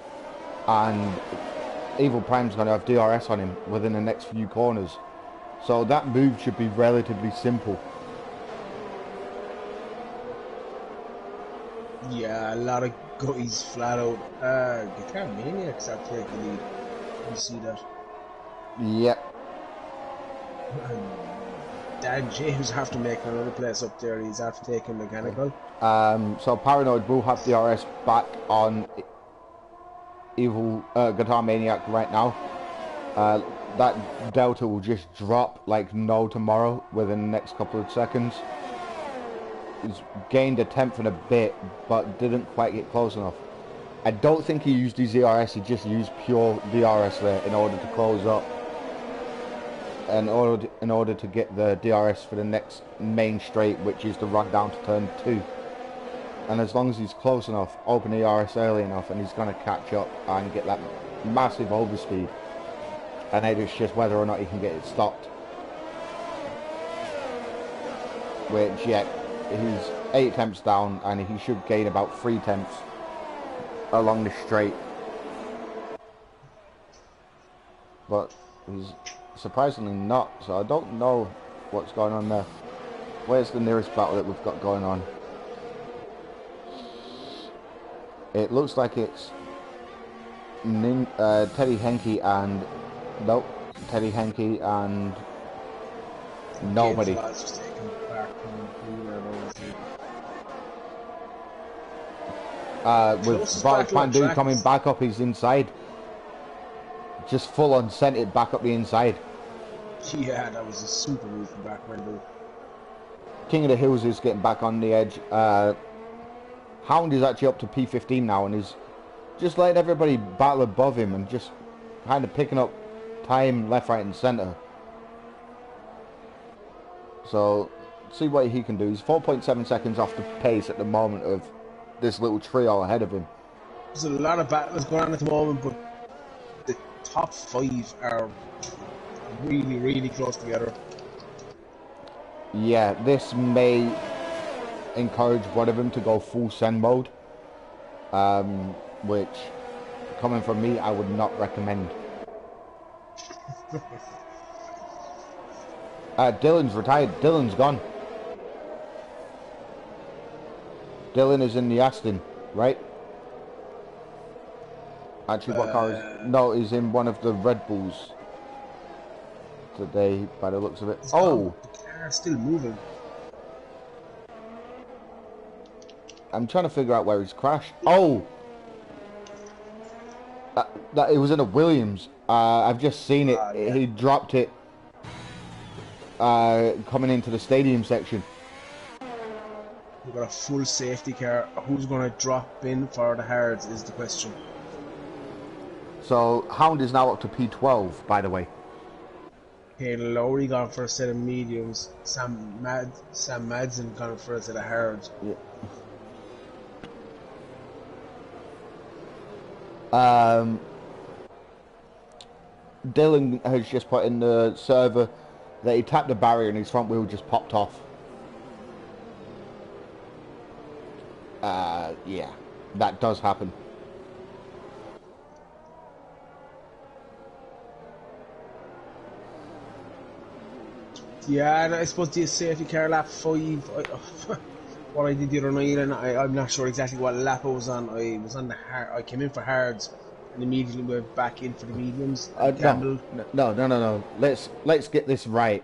Speaker 1: and Evil Prime's going to have DRS on him within the next few corners. So that move should be relatively simple.
Speaker 2: Yeah, a lot of guys flat out. Guitar Maniacs are taking the lead. You see that?
Speaker 1: Yep.
Speaker 2: Dan James have to make another place up there. He's after taking mechanical.
Speaker 1: So Paranoid will have DRS back on Evil Guitar Maniac right now. That delta will just drop like no tomorrow within the next couple of seconds. He's gained a tenth and a bit, but didn't quite get close enough. I don't think he used his ERS, he just used pure DRS there in order to close up. And in order to get the DRS for the next main straight, which is the run down to turn 2. And as long as he's close enough, open ERS early enough, and he's going to catch up and get that massive overspeed. And then it's just whether or not he can get it stopped. Which, yeah, he's 8 tenths down, and he should gain about 3 tenths along the straight. But he's surprisingly not, so I don't know what's going on there. Where's the nearest battle that we've got going on? It looks like it's Teddy Henke and... Nope, Teddy Henke and... nobody. With Pandu coming back up his inside. Just full on sent it back up the inside.
Speaker 2: Yeah, that was a super move from back window.
Speaker 1: King of the Hills is getting back on the edge. Hound is actually up to P15 now and is just letting everybody battle above him and just kind of picking up time left, right and centre. So, see what he can do. He's 4.7 seconds off the pace at the moment of this little trio ahead of him.
Speaker 2: There's a lot of battles going on at the moment, but the top 5 are really, really close together.
Speaker 1: Yeah, this may encourage one of them to go full send mode, which, coming from me, I would not recommend. Dylan's retired. Dylan's gone. Dylan is in the Aston, right? Actually, what car is... No, he's in one of the Red Bulls today, by the looks of it. Oh!
Speaker 2: The car's still moving.
Speaker 1: I'm trying to figure out where he's crashed. Oh! That it was in a Williams. I've just seen it.
Speaker 2: Yeah.
Speaker 1: He dropped it coming into the stadium section.
Speaker 2: We've got a full safety car. Who's going to drop in for the hards is the question.
Speaker 1: So, Hound is now up to P12, by the way.
Speaker 2: Okay, Lowry gone for a set of mediums. Sam Madsen gone for a set of hards.
Speaker 1: Yeah. Dylan has just put in the server that he tapped the barrier and his front wheel just popped off. Yeah, that does happen.
Speaker 2: Yeah, and I suppose the safety car lap 5. What I did the other night, and I'm not sure exactly what lap I was on. I was on the hard. I came in for hards and immediately went back in for the mediums.
Speaker 1: No. Let's get this right.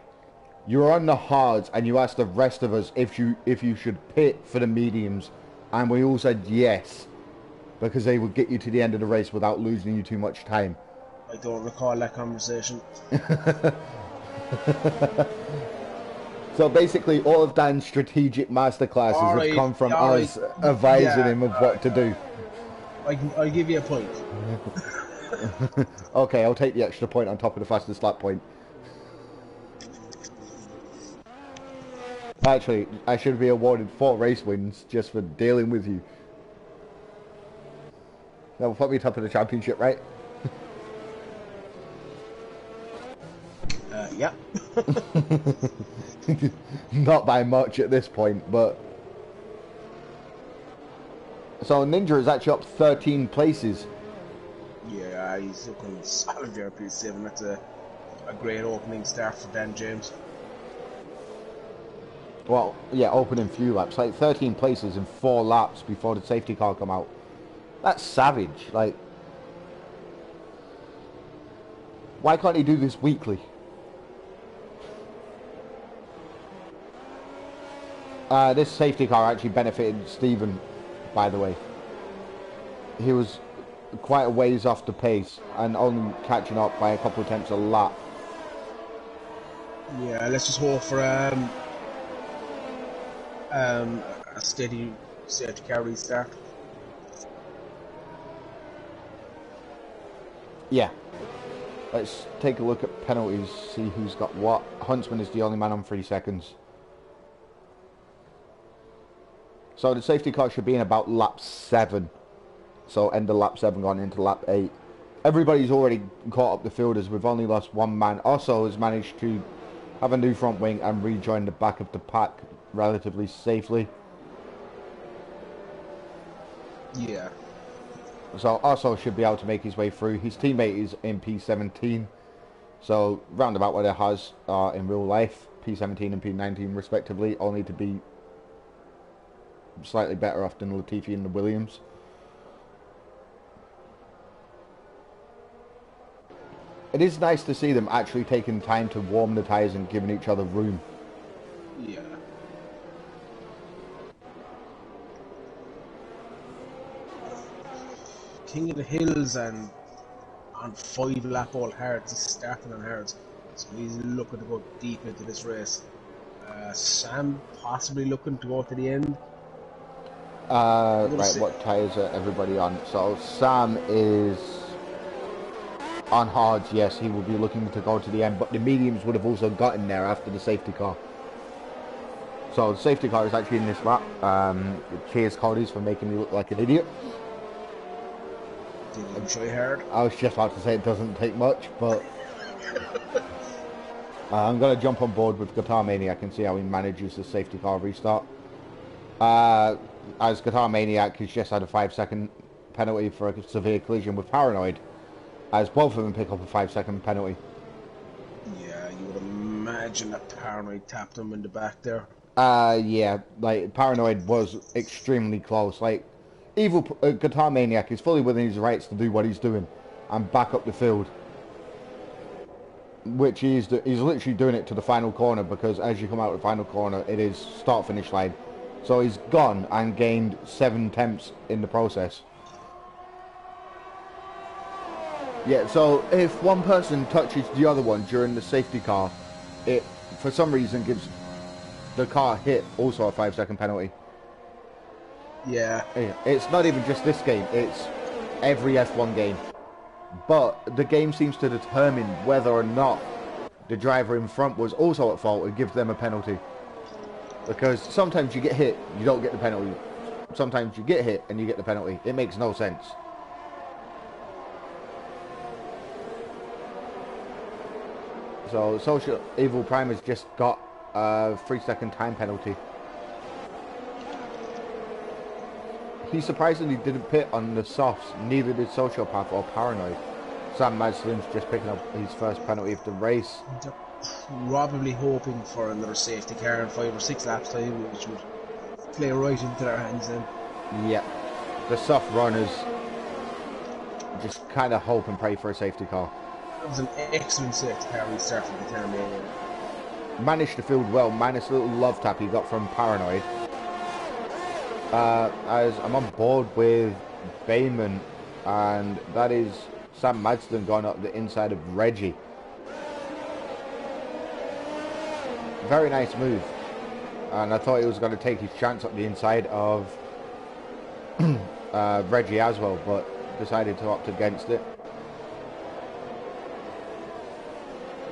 Speaker 1: You were on the hards and you asked the rest of us if you should pit for the mediums, and we all said yes because they would get you to the end of the race without losing you too much time.
Speaker 2: I don't recall that conversation.
Speaker 1: So basically, all of Dan's strategic masterclasses have come from us advising him of what to do.
Speaker 2: I'll give you a point.
Speaker 1: Okay, I'll take the extra point on top of the fastest lap point. Actually, I should be awarded 4 race wins just for dealing with you. They'll put me top of the championship, right?
Speaker 2: Yeah.
Speaker 1: Not by much at this point, but... So Ninja is actually up 13 places.
Speaker 2: Yeah, he's looking solid there, P7. That's a great opening start for Dan James.
Speaker 1: Well, yeah, opening few laps. Like 13 places in 4 laps before the safety car come out. That's savage. Like, why can't he do this weekly? This safety car actually benefited Stephen, by the way. He was quite a ways off the pace and only catching up by a couple of tenths a lap.
Speaker 2: Yeah, let's just hope for a steady safety car restart.
Speaker 1: Yeah. Let's take a look at penalties, see who's got what. Huntsman is the only man on 3 seconds. So the safety car should be in about lap 7. So end of lap 7 going into lap 8. Everybody's already caught up the field as we've only lost one man. Also has managed to have a new front wing and rejoin the back of the pack relatively safely.
Speaker 2: Yeah.
Speaker 1: So also should be able to make his way through. His teammate is in P17. So roundabout where the Haas are in real life. P17 and P19 respectively. Only to be slightly better off than Latifi and the Williams. It is nice to see them actually taking time to warm the tyres and giving each other room.
Speaker 2: Yeah. King of the Hills and on 5 lap all hards. He's starting on hards. So he's looking to go deep into this race. Sam possibly looking to go to the end.
Speaker 1: Right, what tyres are everybody on? So Sam is on hards, yes, he will be looking to go to the end, but the mediums would have also gotten there after the safety car. So the safety car is actually in this lap. Cheers Cody's for making me look like an idiot.
Speaker 2: Didn't try hard.
Speaker 1: I was just about to say it doesn't take much, but I'm going to jump on board with Guitar Maniac and see how he manages the safety car restart. As Guitar Maniac has just had a 5-second penalty for a severe collision with Paranoid, as both of them pick up a 5-second penalty.
Speaker 2: Yeah, you would imagine that Paranoid tapped him in the back there.
Speaker 1: Yeah, like Paranoid was extremely close. Like, Evil Guitar Maniac is fully within his rights to do what he's doing and back up the field, which he's literally doing it to the final corner, because as you come out of the final corner, it is start-finish line. So he's gone and gained 7 tenths in the process. Yeah, so if one person touches the other one during the safety car, it for some reason gives the car hit also a 5-second penalty.
Speaker 2: Yeah.
Speaker 1: It's not even just this game, it's every F1 game. But the game seems to determine whether or not the driver in front was also at fault and gives them a penalty. Because sometimes you get hit, you don't get the penalty. Sometimes you get hit and you get the penalty. It makes no sense. So Social Evil Prime has just got a 3-second time penalty. He surprisingly didn't pit on the softs, neither did Sociopath or Paranoid. Sam Maslin's just picking up his first penalty of the race.
Speaker 2: They're probably hoping for another safety car in 5 or 6 laps time, which would play right into their hands then.
Speaker 1: Yeah. The soft runners just kind of hope and pray for a safety car.
Speaker 2: That was an excellent safety car restart from the Terminator.
Speaker 1: Managed the field well, minus a little love tap he got from Paranoid. As I'm on board with Bayman, and that is Sam Madsden going up the inside of Reggie. Very nice move, and I thought he was going to take his chance up the inside of Reggie as well, but decided to opt against it.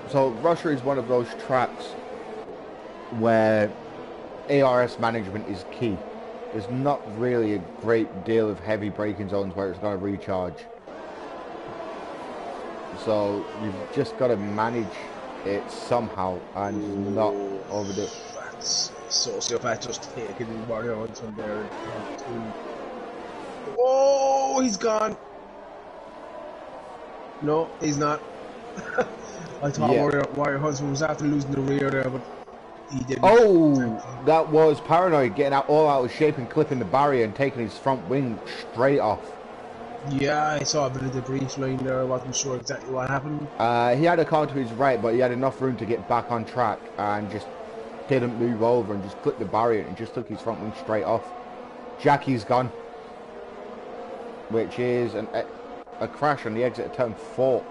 Speaker 1: So Russia is one of those tracks where ARS management is key. there's not really a great deal of heavy braking zones where it's going to recharge. So you've just got to manage it somehow and not overdo it.
Speaker 2: That's sociopath just taking Mario Huntsman there. Oh, he's gone. No, he's not. I thought Mario Huntsman was after losing the rear there, but he didn't.
Speaker 1: Oh, that was paranoid, getting all out of shape and clipping the barrier and taking his front wing straight off.
Speaker 2: Yeah, I saw a bit of debris flying there. I wasn't sure exactly what happened.
Speaker 1: He had a car to his right, but he had enough room to get back on track and just didn't move over and just clipped the barrier and just took his front wing straight off. Jackie's gone, which is a crash on the exit of turn 4.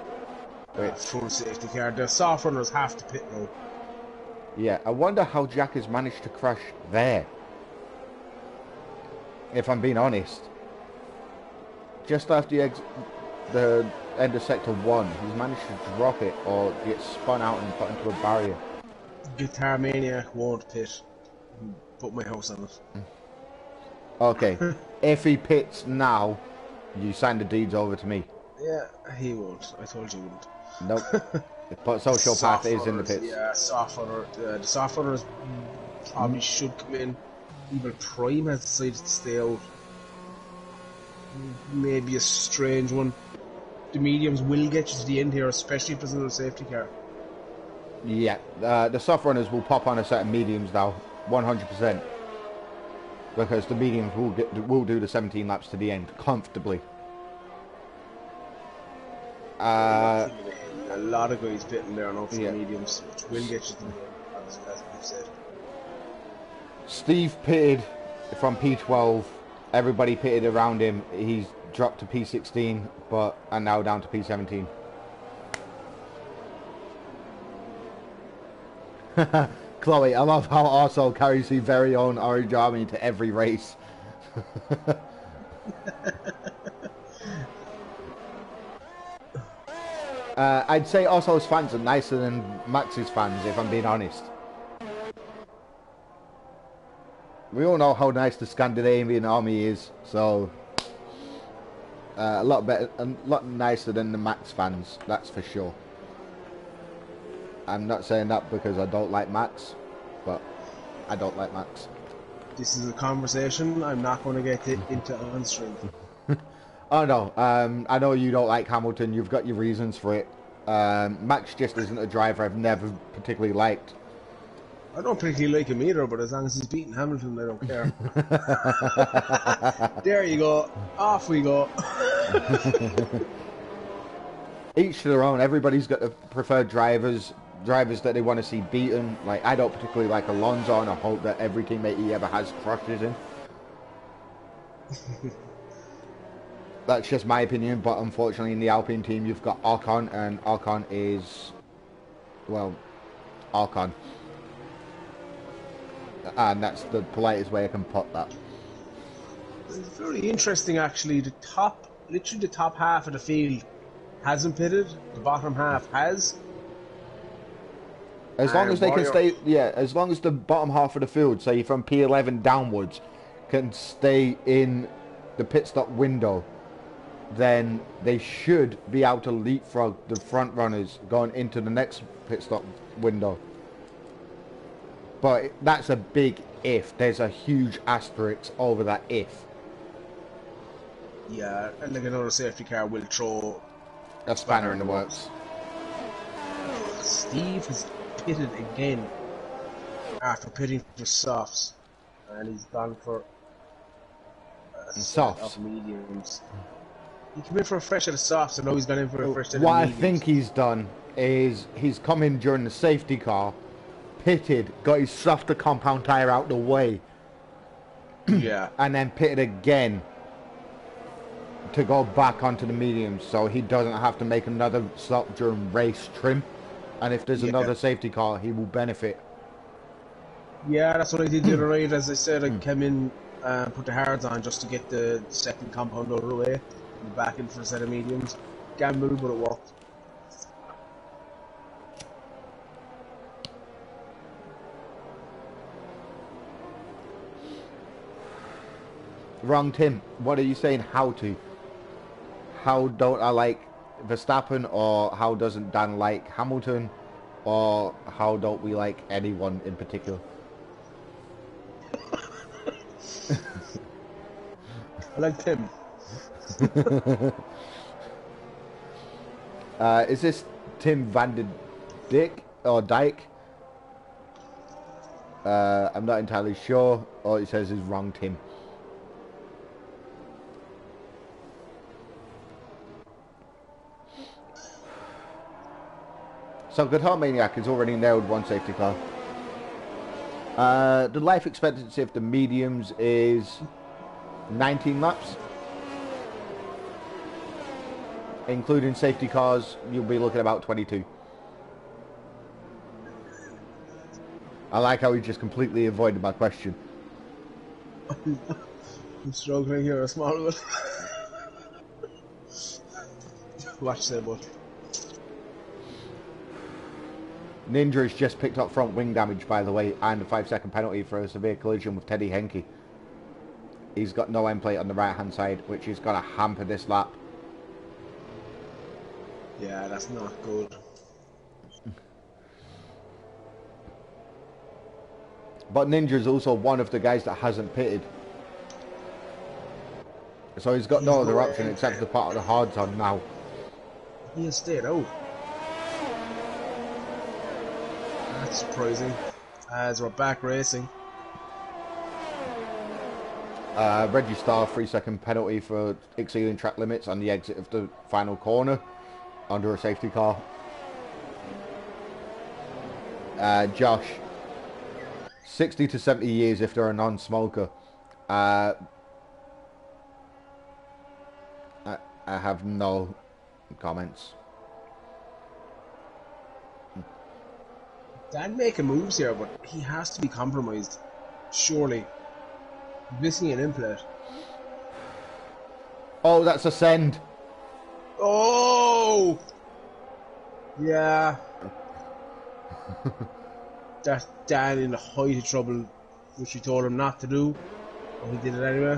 Speaker 2: Full safety car. The soft runners have to pit now.
Speaker 1: Yeah, I wonder how Jack has managed to crash there. If I'm being honest. Just after the end of sector 1, he's managed to drop it or get spun out and put into a barrier.
Speaker 2: Guitar Maniac won't pit. Put my house on it.
Speaker 1: Okay, if he pits now, you sign the deeds over to me.
Speaker 2: Yeah, he won't. I told you he wouldn't.
Speaker 1: Nope. But sociopath is in the pits.
Speaker 2: Yeah, soft runner. The soft runners probably should come in. Even Prime has decided to stay out. Maybe a strange one. The mediums will get you to the end here, especially if there's another safety car.
Speaker 1: Yeah, the soft runners will pop on a set of mediums now, 100%. Because the mediums will do the 17 laps to the end comfortably.
Speaker 2: A lot of guys pitting there now for the mediums, which will get you to the end, as we've said.
Speaker 1: Steve pitted from P12. Everybody pitted around him. He's dropped to P16, and now down to P17. Chloe, I love how Arso carries his very own Orange Army to every race. I'd say Arso's fans are nicer than Max's fans, if I'm being honest. We all know how nice the Scandinavian army is, so a lot nicer than the Max fans, that's for sure. I'm not saying that because I don't like Max, but I don't like Max.
Speaker 2: This is a conversation I'm not going to get into answering.
Speaker 1: Oh no, I know you don't like Hamilton, you've got your reasons for it. Max just isn't a driver I've never particularly liked.
Speaker 2: I don't particularly like him either, but as long as he's beating Hamilton, I don't care. There you go. Off we go.
Speaker 1: Each to their own. Everybody's got the preferred drivers that they want to see beaten. Like, I don't particularly like Alonso, and I hope that every teammate he ever has crushes him. That's just my opinion, but unfortunately in the Alpine team you've got Ocon, and Ocon is, well, Ocon. And that's the politest way I can put that.
Speaker 2: It's very interesting actually. Literally the top half of the field hasn't pitted, the bottom half has.
Speaker 1: As long as they can stay, as long as the bottom half of the field, say from P11 downwards, can stay in the pit stop window, then they should be able to leapfrog the front runners going into the next pit stop window. But that's a big if. There's a huge asterisk over that if.
Speaker 2: Yeah, and like another safety car will throw
Speaker 1: a spanner in the works.
Speaker 2: Steve has pitted again after pitting for softs, and he's gone for
Speaker 1: softs.
Speaker 2: Mediums. He came in for a fresh set of softs, and now he's gone in for a fresh set of mediums.
Speaker 1: What I think he's done is he's come in during the safety car, pitted, got his softer compound tyre out the way,
Speaker 2: yeah,
Speaker 1: and then pitted again to go back onto the mediums, so he doesn't have to make another stop during race trim. And if there's another safety car, he will benefit.
Speaker 2: Yeah, that's what I did the other night. As I said, I came in and put the hards on just to get the second compound out of the way, and back in for a set of mediums. Gamble, but it worked.
Speaker 1: Wrong, Tim. What are you saying? How to? How don't I like Verstappen, or how doesn't Dan like Hamilton, or how don't we like anyone in particular?
Speaker 2: I like Tim.
Speaker 1: Is this Tim Van der Dick or Dyke? I'm not entirely sure. All it says is wrong, Tim. So Guitar Maniac has already nailed one safety car. The life expectancy of the mediums is 19 laps. Including safety cars, you'll be looking at about 22. I like how he just completely avoided my question.
Speaker 2: I'm struggling here a small bit. Watch that, but
Speaker 1: Ninja has just picked up front wing damage, by the way, and a 5-second penalty for a severe collision with Teddy Henke. He's got no end plate on the right-hand side, which is going to hamper this lap.
Speaker 2: yeah, that's not good.
Speaker 1: But Ninja's also one of the guys that hasn't pitted. So he's got no other option except to put the hards on now.
Speaker 2: He has stayed out. That's surprising. As we're back racing.
Speaker 1: Reggie Starr, 3-second penalty for exceeding track limits on the exit of the final corner under a safety car. Josh, 60 to 70 years if they're a non-smoker. I have no comments.
Speaker 2: Dan making moves here, but he has to be compromised. Surely. He's missing an input.
Speaker 1: Oh, that's a send.
Speaker 2: Oh! Yeah. That's Dan in the height of trouble, which we told him not to do. But he did it anyway.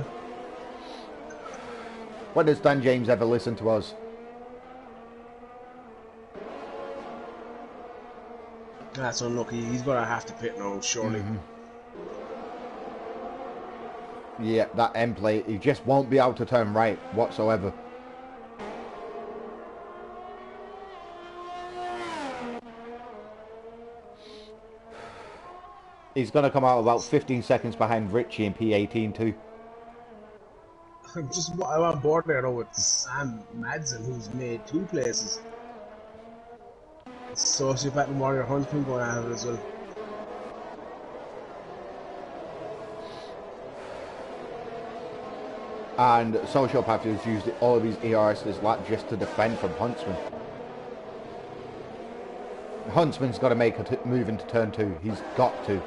Speaker 1: When does Dan James ever listen to us?
Speaker 2: That's unlucky. He's going to have to pit now, surely.
Speaker 1: Yeah, that end plate, he just won't be able to turn right whatsoever. He's going to come out about 15 seconds behind Richie in P18 too.
Speaker 2: I'm on board there now with Sam Madsen, who's made 2 places. Sociopath and Warrior Huntsman going out of it as well.
Speaker 1: And Sociopath has used all of his ERS this lap just to defend from Huntsman. Huntsman's got to make a move into turn 2. He's got to.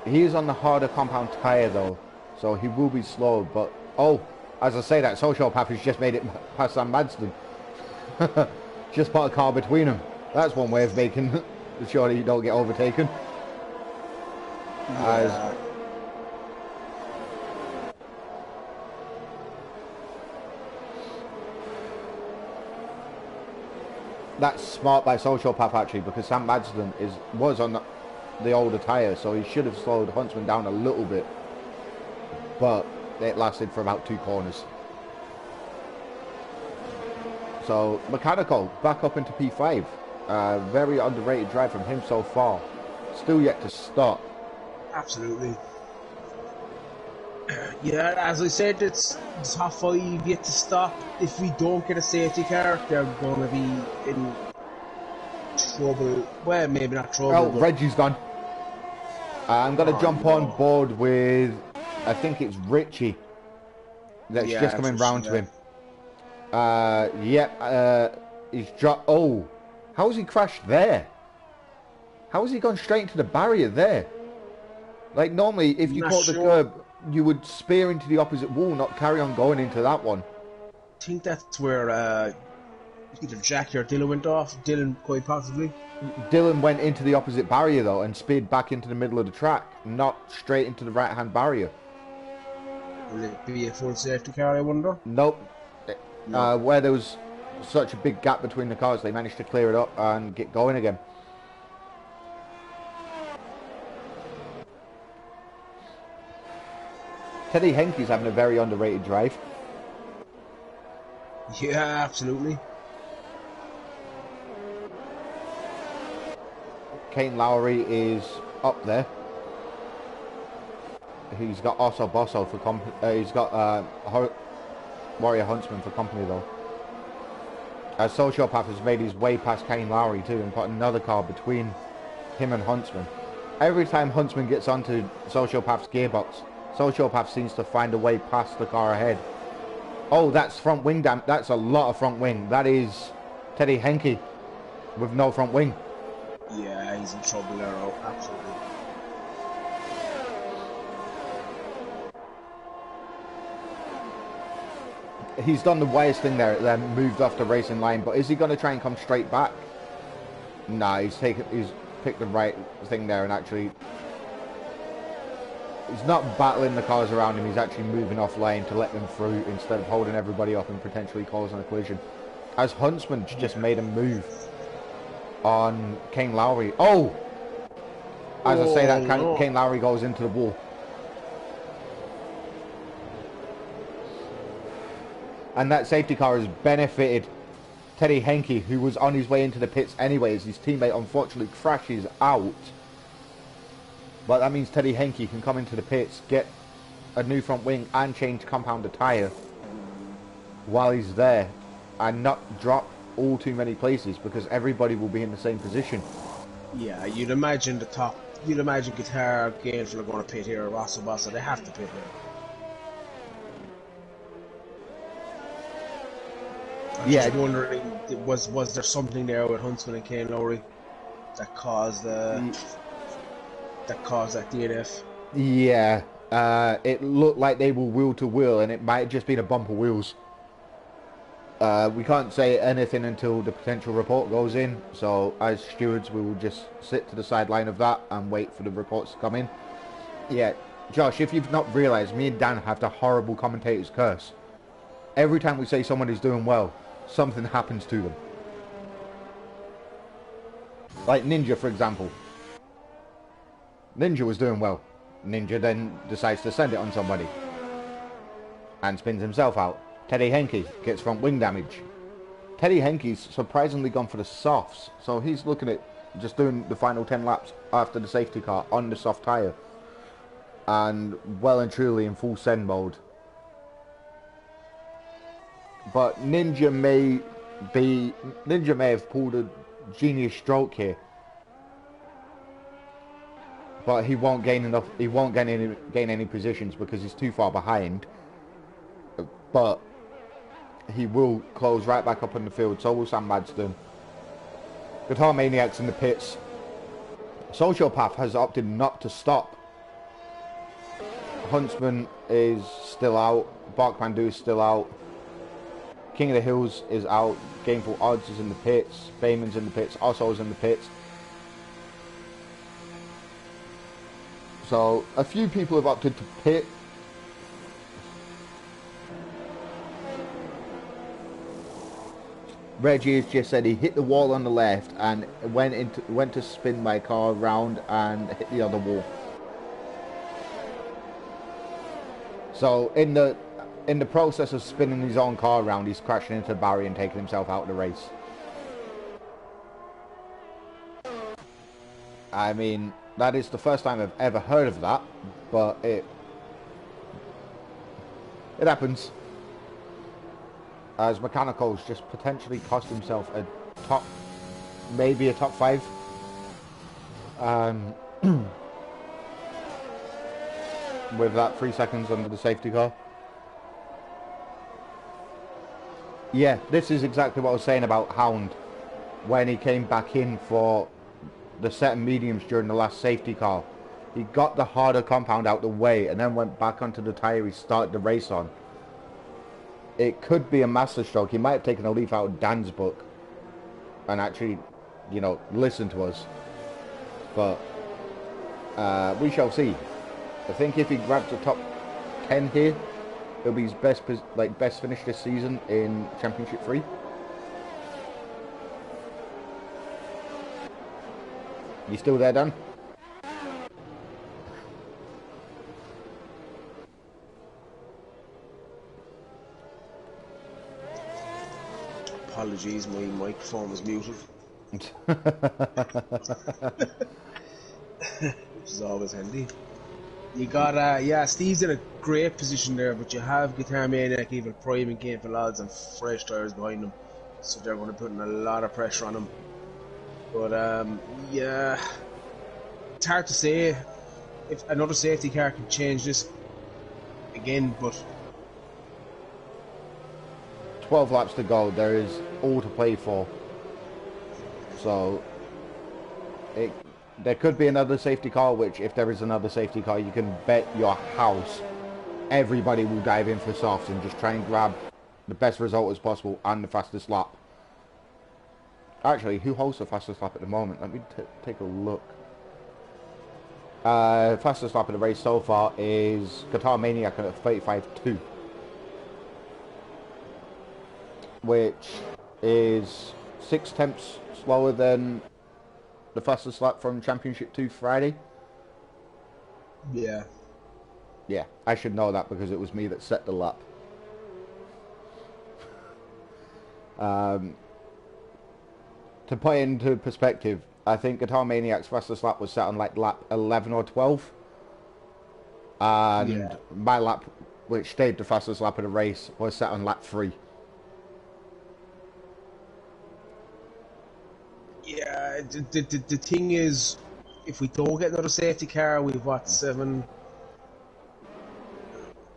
Speaker 1: He is on the harder compound tyre though, so he will be slow. But oh, as I say that, Sociopath has just made it past Sam Madston. Just put a car between them. That's one way of making sure that you don't get overtaken.
Speaker 2: Yeah.
Speaker 1: That's smart by Sociopath actually, because Sam Madston was on the older tyre, so he should have slowed Huntsman down a little bit. But it lasted for about 2 corners. So Mechanical back up into P5. Very underrated drive from him so far. Still yet to stop.
Speaker 2: Absolutely. Yeah, as I said, it's top 5 yet to stop. If we don't get a safety car, they're going to be in trouble. Well, maybe not trouble.
Speaker 1: Oh, Reggie's gone. I'm going to jump on board with, I think it's Richie. That's just coming round to him. He's dropped. Oh, how has he crashed there? How has he gone straight into the barrier there? Like normally, if you caught the curb, you would spear into the opposite wall, not carry on going into that one.
Speaker 2: I think that's where Either Jackie or Dylan went off. Dylan, quite possibly.
Speaker 1: Dylan went into the opposite barrier though and sped back into the middle of the track, not straight into the right-hand barrier.
Speaker 2: Will it be a full safety car, I wonder?
Speaker 1: Nope.
Speaker 2: No.
Speaker 1: Where there was such a big gap between the cars, they managed to clear it up and get going again. Teddy Henke's having a very underrated drive.
Speaker 2: Yeah, absolutely.
Speaker 1: Kane Lowry is up there. He's got Osso Bosso for company. He's got Warrior Huntsman for company though. Sociopath has made his way past Kane Lowry too and put another car between him and Huntsman. Every time Huntsman gets onto Sociopath's gearbox, Sociopath seems to find a way past the car ahead. Oh, that's front wing damage. That's a lot of front wing. That is Teddy Henke with no front wing.
Speaker 2: Yeah, he's in trouble there, oh, absolutely.
Speaker 1: He's done the widest thing there, then moved off the racing line, but is he going to try and come straight back? Nah, he's picked the right thing there and actually... He's not battling the cars around him, he's actually moving off lane to let them through instead of holding everybody up and potentially causing a collision. As Huntsman just made a move on Kane Lowry. Oh! As I say that, Kane Lowry goes into the wall. And that safety car has benefited Teddy Henke, who was on his way into the pits anyways. His teammate unfortunately crashes out. But that means Teddy Henke can come into the pits, get a new front wing and change compound the tyre while he's there and not drop all too many places because everybody will be in the same position.
Speaker 2: Yeah, you'd imagine Guitar, Gainful are going to pit here, or Rosso Bosso, they have to pit here. I'm just wondering, was there something there with Huntsman and Kane Lowry that caused that DNF?
Speaker 1: Yeah, it looked like they were wheel to wheel, and it might have just been a bump of wheels. We can't say anything until the potential report goes in, so as stewards we will just sit to the sideline of that and wait for the reports to come in. Yeah, Josh, if you've not realised, me and Dan have the horrible commentator's curse. Every time we say someone is doing well, something happens to them. Like Ninja, for example. Ninja was doing well. Ninja then decides to send it on somebody and spins himself out. Teddy Henke gets front wing damage. Teddy Henke's surprisingly gone for the softs, so he's looking at just doing the final 10 laps after the safety car on the soft tyre and well and truly in full send mode. But Ninja may have pulled a genius stroke here, but he won't gain enough. He won't gain any positions because he's too far behind. But he will close right back up in the field. So will Sam Madston. Guitar Maniac's in the pits. Sociopath has opted not to stop. Huntsman is still out. Barkmandu is still out. King of the Hills is out. Gameful Odds is in the pits. Bayman's in the pits. Osso's in the pits. So a few people have opted to pit. Reggie has just said he hit the wall on the left and went to spin my car around and hit the other wall. So in the process of spinning his own car around, he's crashing into the barrier and taking himself out of the race. I mean, that is the first time I've ever heard of that, but it happens. As Mechanical's just potentially cost himself maybe a top 5. With that 3 seconds under the safety car. Yeah, this is exactly what I was saying about Hound when he came back in for the set and mediums during the last safety car. He got the harder compound out the way and then went back onto the tyre he started the race on. It could be a masterstroke. He might have taken a leaf out of Dan's book and actually, you know, listen to us. But we shall see. I think if he grabs the top 10 here, it'll be his best finish this season in Championship 3. You still there, Dan?
Speaker 2: Apologies, my microphone was muted. Which is always handy. You got, yeah, Steve's in a great position there, but you have Guitar Maniac, Evil Prime, and Game for Lads, and fresh tires behind them, so they're going to put in a lot of pressure on him. But, yeah, it's hard to say if another safety car can change this again, but
Speaker 1: 12 laps to go. There is all to play for. So there could be another safety car, which if there is another safety car, you can bet your house everybody will dive in for softs and just try and grab the best result as possible and the fastest lap. Actually, who holds the fastest lap at the moment? Let me take a look. Fastest lap of the race so far is Guitar Maniac at 35.2. Which is 6 tenths slower than the fastest lap from Championship 2 Friday.
Speaker 2: yeah.
Speaker 1: Yeah, I should know that because it was me that set the lap. To put it into perspective, I think Guitar Maniac's fastest lap was set on like lap 11 or 12. And my lap, which stayed the fastest lap of the race, was set on lap 3.
Speaker 2: Yeah, the thing is, if we don't get another safety car, we've what,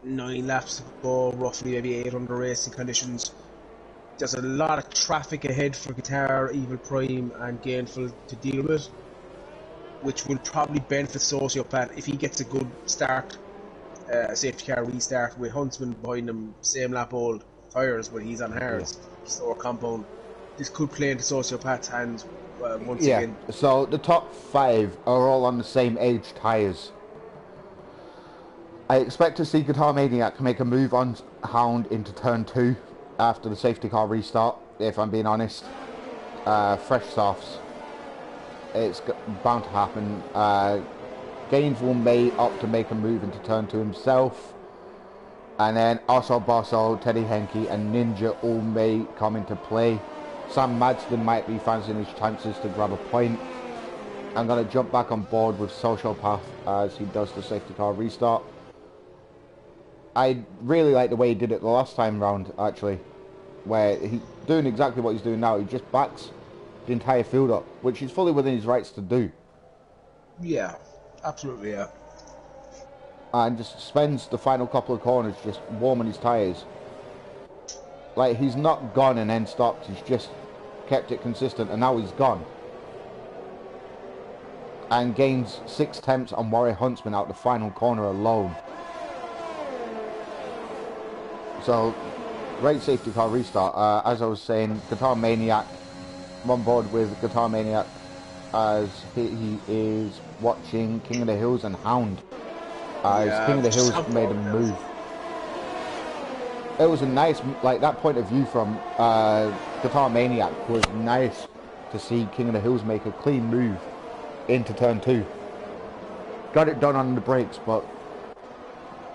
Speaker 2: 9 laps to go, roughly maybe 8 under racing conditions. There's a lot of traffic ahead for Guitar, Evil Prime, and Gainful to deal with, which will probably benefit Sociopath if he gets a good start, a safety car restart with Huntsman behind him, same lap old tires, but he's on hards, slower compound. This could play into Sociopath's hands once again.
Speaker 1: So the top 5 are all on the same age tyres. I expect to see Guitar Maniac make a move on Hound into turn 2 after the safety car restart, if I'm being honest. Fresh softs. It's bound to happen. Gainesville may opt to make a move into turn 2 himself. And then Osso Bosso, Teddy Henke and Ninja all may come into play. Sam Madsden might be fancying his chances to grab a point. I'm going to jump back on board with Sociopath as he does the safety car restart. I really like the way he did it the last time round, actually, where he's doing exactly what he's doing now. He just backs the entire field up, which is fully within his rights to do.
Speaker 2: Yeah, absolutely, yeah.
Speaker 1: And just spends the final couple of corners just warming his tyres. Like, he's not gone and then stopped, he's just kept it consistent, and now he's gone. And gains 6 tenths on Warrior Huntsman out the final corner alone. So, great safety car restart. As I was saying, Guitar Maniac, I'm on board with Guitar Maniac as he is watching King of the Hills and Hound. As King of the Hills made a move. It was a nice, like, that point of view from Guitar Maniac was nice to see King of the Hills make a clean move into turn 2. Got it done on the brakes, but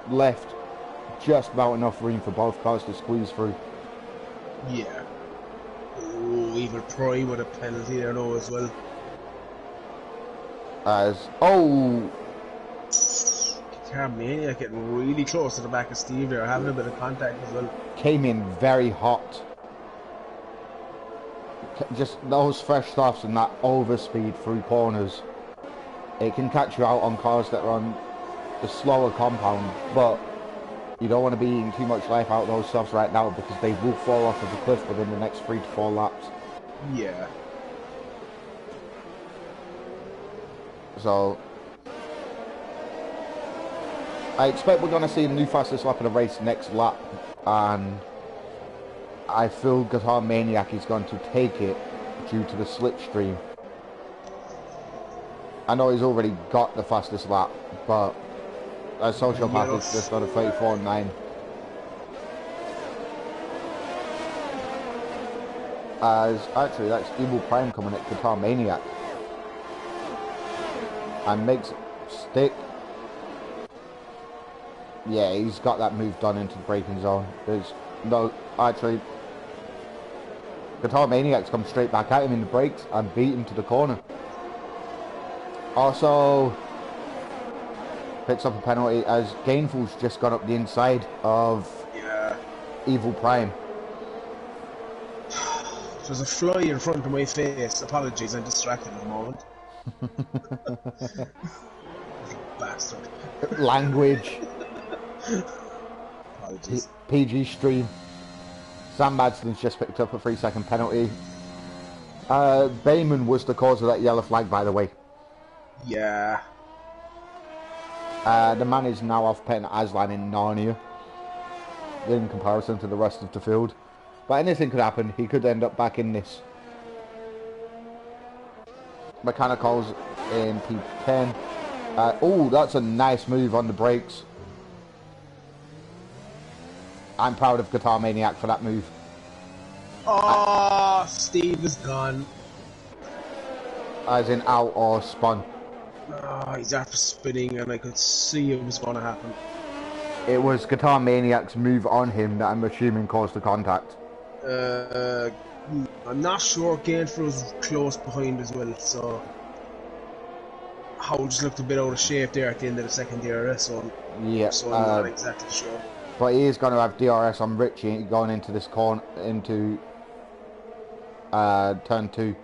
Speaker 1: left just about enough room for both cars to squeeze through.
Speaker 2: Yeah. Oh, Evil Prime with a penalty there now as well. Guitar Maniac getting really close to the back of Steve there, having a bit of contact as well.
Speaker 1: Came in very hot. Just those fresh softs and that overspeed through corners. It can catch you out on cars that are on the slower compound, but you don't want to be eating too much life out of those softs right now because they will fall off of the cliff within the next 3 to 4 laps.
Speaker 2: Yeah.
Speaker 1: So I expect we're going to see the new fastest lap of the race next lap, and I feel Guitar Maniac is going to take it due to the slipstream. I know he's already got the fastest lap, but a Sociopath has just got a 34.9. As actually that's Evil Prime coming at Guitar Maniac. And makes stick. Yeah, he's got that move done into the braking zone. There's no, actually, Guitar Maniac's come straight back at him in the brakes and beat him to the corner. Also, picks up a penalty as Gainful's just got up the inside of Evil Prime.
Speaker 2: There's a fly in front of my face. Apologies, I'm distracted at the moment. Bastard.
Speaker 1: Language.
Speaker 2: Apologies.
Speaker 1: PG stream. Sam Madson's just picked up a 3-second penalty. Bayman was the cause of that yellow flag, by the way.
Speaker 2: Yeah.
Speaker 1: The man is now off putting Aslan in Narnia in comparison to the rest of the field. But anything could happen. He could end up back in this. Mechanicals in P10. Oh, that's a nice move on the brakes. I'm proud of Guitar Maniac for that move.
Speaker 2: Oh, Steve is gone.
Speaker 1: As in out or spun.
Speaker 2: Oh, he's after spinning and I could see it was going to happen.
Speaker 1: It was Guitar Maniac's move on him that I'm assuming caused the contact.
Speaker 2: I'm not sure. Gainful was close behind as well, so Howell just looked a bit out of shape there at the end of the second DRS one.
Speaker 1: Yeah,
Speaker 2: so I'm not exactly sure.
Speaker 1: But he is going to have DRS on Richie going into this corner, into turn 2.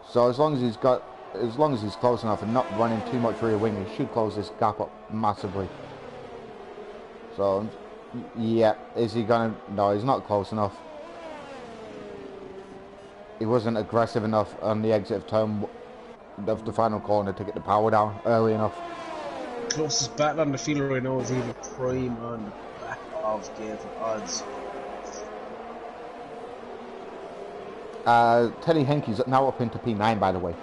Speaker 1: So as long as he's close enough and not running too much rear wing, he should close this gap up massively. So yeah, is he gonna? No, he's not close enough. He wasn't aggressive enough on the exit of turn of the final corner to get the power down early enough.
Speaker 2: Closest battle on the field right now is Evil Prime on the back of Gainful odds.
Speaker 1: Teddy Henke's now up into P9, by the way.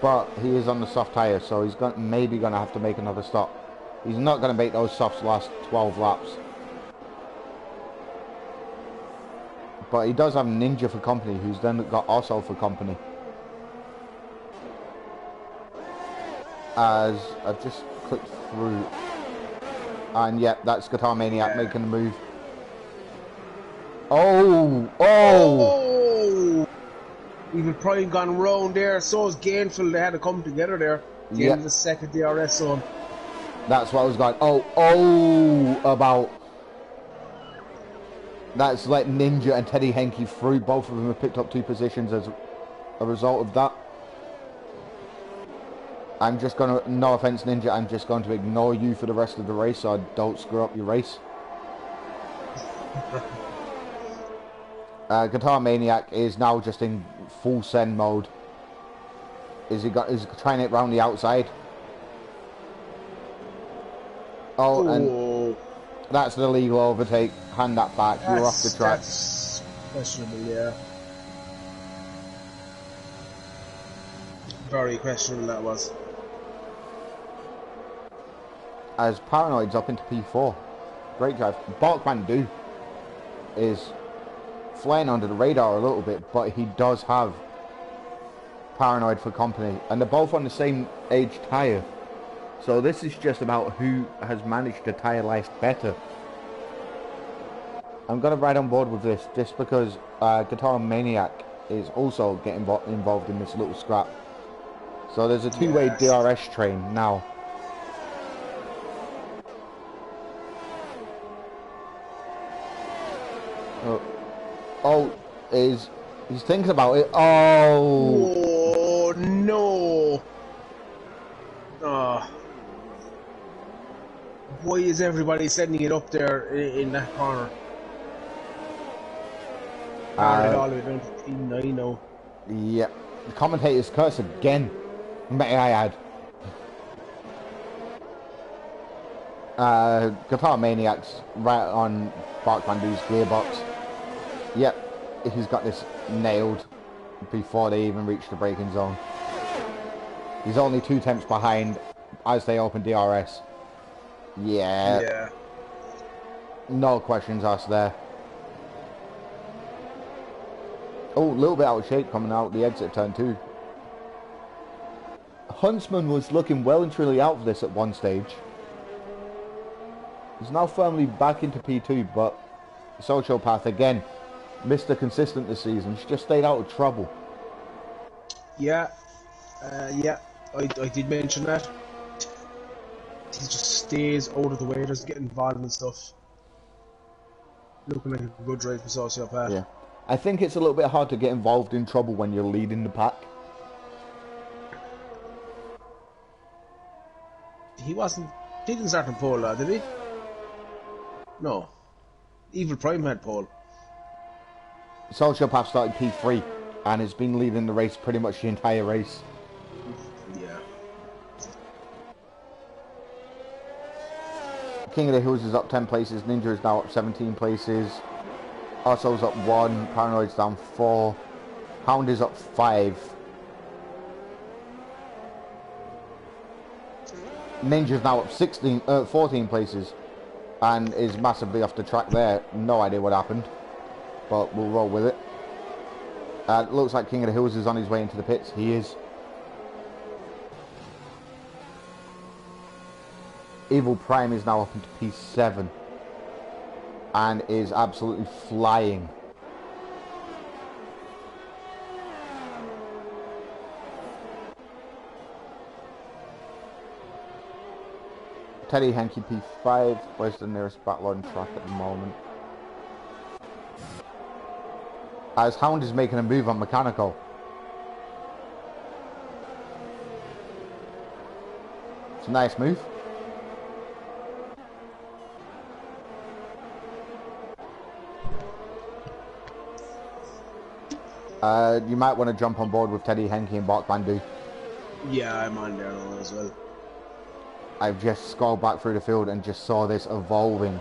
Speaker 1: But he is on the soft tyre, so he's maybe going to have to make another stop. He's not going to make those softs last 12 laps. But he does have Ninja for company, who's then got Osso for company. As I've just clicked through. And yeah, that's Guitar Maniac making the move. Oh!
Speaker 2: Evil Prime gone round there, so is Gainful. They had to come together there. The end of the second DRS zone.
Speaker 1: That's what I was going, about. That's let Ninja and Teddy Henke through. Both of them have picked up 2 positions as a result of that. I'm just going to, no offense Ninja, I'm just going to ignore you for the rest of the race so I don't screw up your race. Guitar Maniac is now just in full send mode. Is he trying it round the outside? Oh, and that's the legal overtake. Hand that back. You're off the track.
Speaker 2: That's questionable, yeah. Very questionable that was.
Speaker 1: As Paranoid's up into P4. Great drive. Balkman is flying under the radar a little bit, but he does have Paranoid for company, and they're both on the same age tyre, so this is just about who has managed the tyre life better. I'm going to ride on board with this just because Guitar Maniac is also getting involved in this little scrap, so there's a two-way DRS train now. He's thinking about it. Oh
Speaker 2: no! Why is everybody sending it up there in that corner? All the way down to P9 now.
Speaker 1: Yeah, the commentator's curse again, may I add. Guitar Maniac's right on Bark Van Doo's gearbox. Yep, he's got this nailed before they even reach the braking zone. He's only 2 tenths behind as they open DRS. Yeah. No questions asked there. Oh, a little bit out of shape coming out the exit turn 2. Huntsman was looking well and truly out of this at one stage. He's now firmly back into P2, but Sociopath again, Mr. Consistent this season. She's just stayed out of trouble.
Speaker 2: Yeah, I did mention that. He just stays out of the way, doesn't get involved in stuff. Looking like a good drive for Sociopath.
Speaker 1: Yeah. I think it's a little bit hard to get involved in trouble when you're leading the pack.
Speaker 2: He didn't start on pole, did he? No. Evil Prime had pole.
Speaker 1: Sociopath started P3 and has been leading the race pretty much the entire race.
Speaker 2: Yeah.
Speaker 1: King of the Hills is up 10 places, Ninja is now up 17 places, Oso's up 1, Paranoid's down 4, Hound is up 5. Ninja's now up 14 places and is massively off the track there. No idea what happened, but we'll roll with it. Looks like King of the Hills is on his way into the pits. He is. Evil Prime is now up into P7 and is absolutely flying. Teddy Henke P5. Where's the nearest battle on track at the moment? As Hound is making a move on Mechanical. It's a nice move. You might want to jump on board with Teddy Henke and Bart Bandu.
Speaker 2: Yeah, I'm on there now as well.
Speaker 1: I've just scrolled back through the field and just saw this evolving.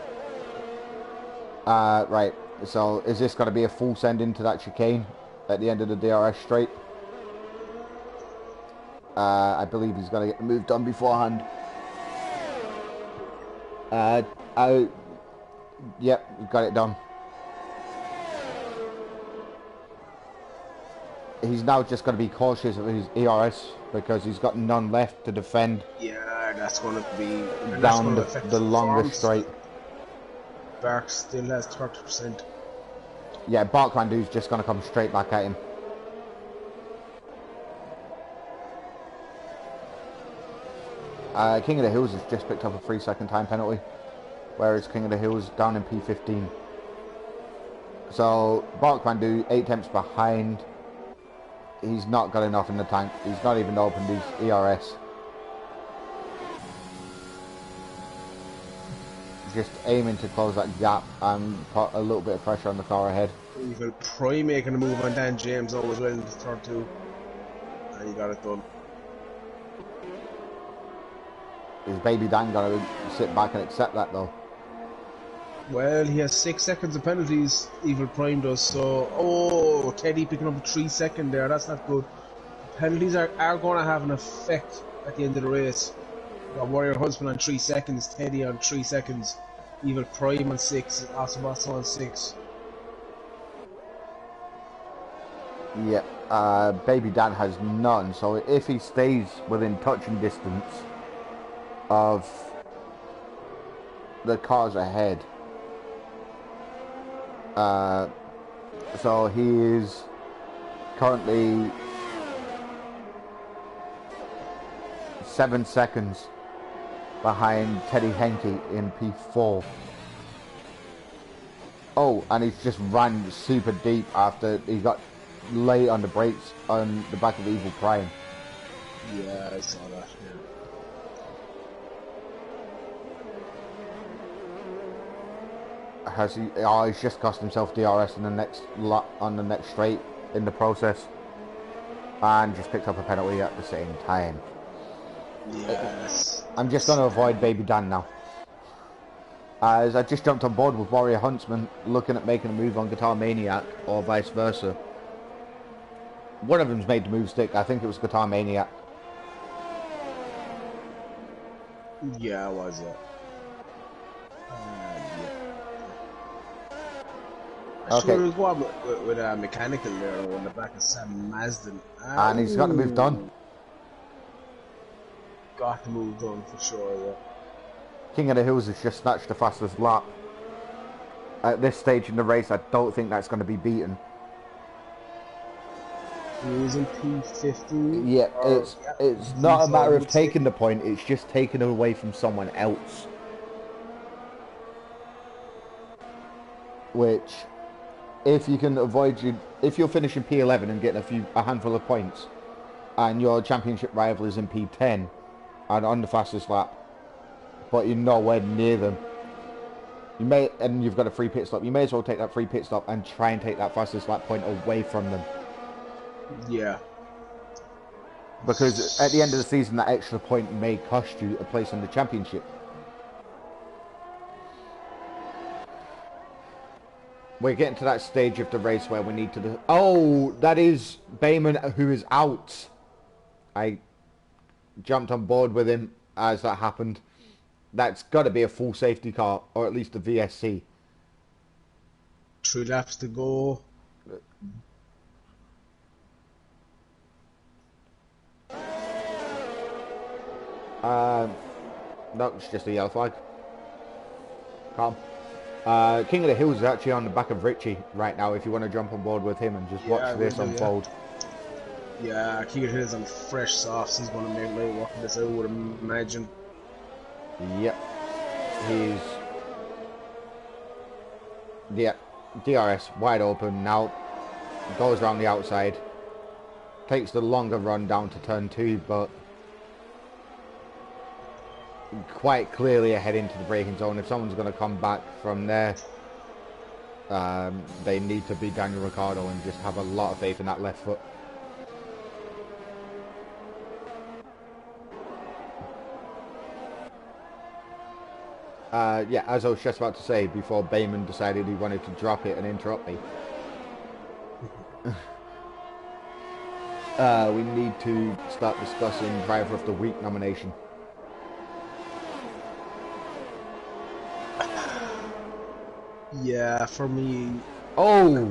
Speaker 1: Right, so is this going to be a full send into that chicane at the end of the DRS straight? I believe he's going to get the move done beforehand. Yep, we've got it done. He's now just going to be cautious of his ERS because he's got none left to defend.
Speaker 2: Yeah, that's going to be
Speaker 1: down the longest straight.
Speaker 2: Bark still has 30%.
Speaker 1: Yeah, Bart Bandu's just going to come straight back at him. King of the Hills has just picked up a 3-second time penalty, whereas King of the Hills down in P15. So Bart Bandu 8 tenths behind. He's not got enough in the tank. He's not even opened his ERS. Just aiming to close that gap and put a little bit of pressure on the car ahead.
Speaker 2: Evil Prime making a move on Dan James as well in the third two. And he got it done.
Speaker 1: Is Baby Dan going to sit back and accept that though?
Speaker 2: Well, he has 6 seconds of penalties, Evil Prime does, so... Oh, Teddy picking up a 3-second there, that's not good. Penalties are going to have an effect at the end of the race. We've got Warrior Huntsman on 3 seconds, Teddy on 3 seconds, Evil Prime on 6, Asabasso on 6.
Speaker 1: Yeah, Baby Dan has none, so if he stays within touching distance of the cars ahead, so he is currently 7 seconds behind Teddy Henke in P4. Oh, and he's just ran super deep after he got late on the brakes on the back of Evil Prime.
Speaker 2: Yeah, I saw that, yeah.
Speaker 1: Has he? Oh, he's just cost himself DRS in the next on the next straight in the process, and just picked up a penalty at the same time.
Speaker 2: Yes.
Speaker 1: I'm just going to avoid Baby Dan now. As I just jumped on board with Warrior Huntsman, looking at making a move on Guitar Maniac, or vice versa. One of them's made the move stick. I think it was Guitar Maniac.
Speaker 2: Yeah, was it? Yeah.
Speaker 1: Okay.
Speaker 2: Sure, it was one with a mechanical there on the back of Sam Mazden.
Speaker 1: And he's got the move done.
Speaker 2: Got the move done for sure, yeah.
Speaker 1: King of the Hills has just snatched the fastest lap. At this stage in the race, I don't think that's going to be beaten.
Speaker 2: He was in P50.
Speaker 1: Yeah, it's not a matter of taking the point, it's just taking it away from someone else. Which, if you can avoid if you're finishing P11 and getting a handful of points, and your championship rival is in P10 and on the fastest lap, but you're nowhere near them, and you've got a free pit stop, you may as well take that free pit stop and try and take that fastest lap point away from them.
Speaker 2: Yeah.
Speaker 1: Because at the end of the season, that extra point may cost you a place in the championship. We're getting to that stage of the race where we need to... Oh, that is Bayman, who is out. I jumped on board with him as that happened. That's got to be a full safety car, or at least a VSC.
Speaker 2: 3 laps to go.
Speaker 1: No, it's just a yellow flag. Calm. King of the Hills is actually on the back of Richie right now, if you want to jump on board with him and just watch this unfold.
Speaker 2: Yeah, King of the Hills on fresh softs. He's going to make light work this, I would imagine.
Speaker 1: Yep. He's... Yeah, DRS wide open now. Goes around the outside. Takes the longer run down to turn 2, but quite clearly ahead into the braking zone. If someone's going to come back from there, they need to be Daniel Ricciardo and just have a lot of faith in that left foot. Yeah, as I was just about to say, before Bayman decided he wanted to drop it and interrupt me. We need to start discussing Driver of the Week nomination.
Speaker 2: Yeah, for me...
Speaker 1: Oh!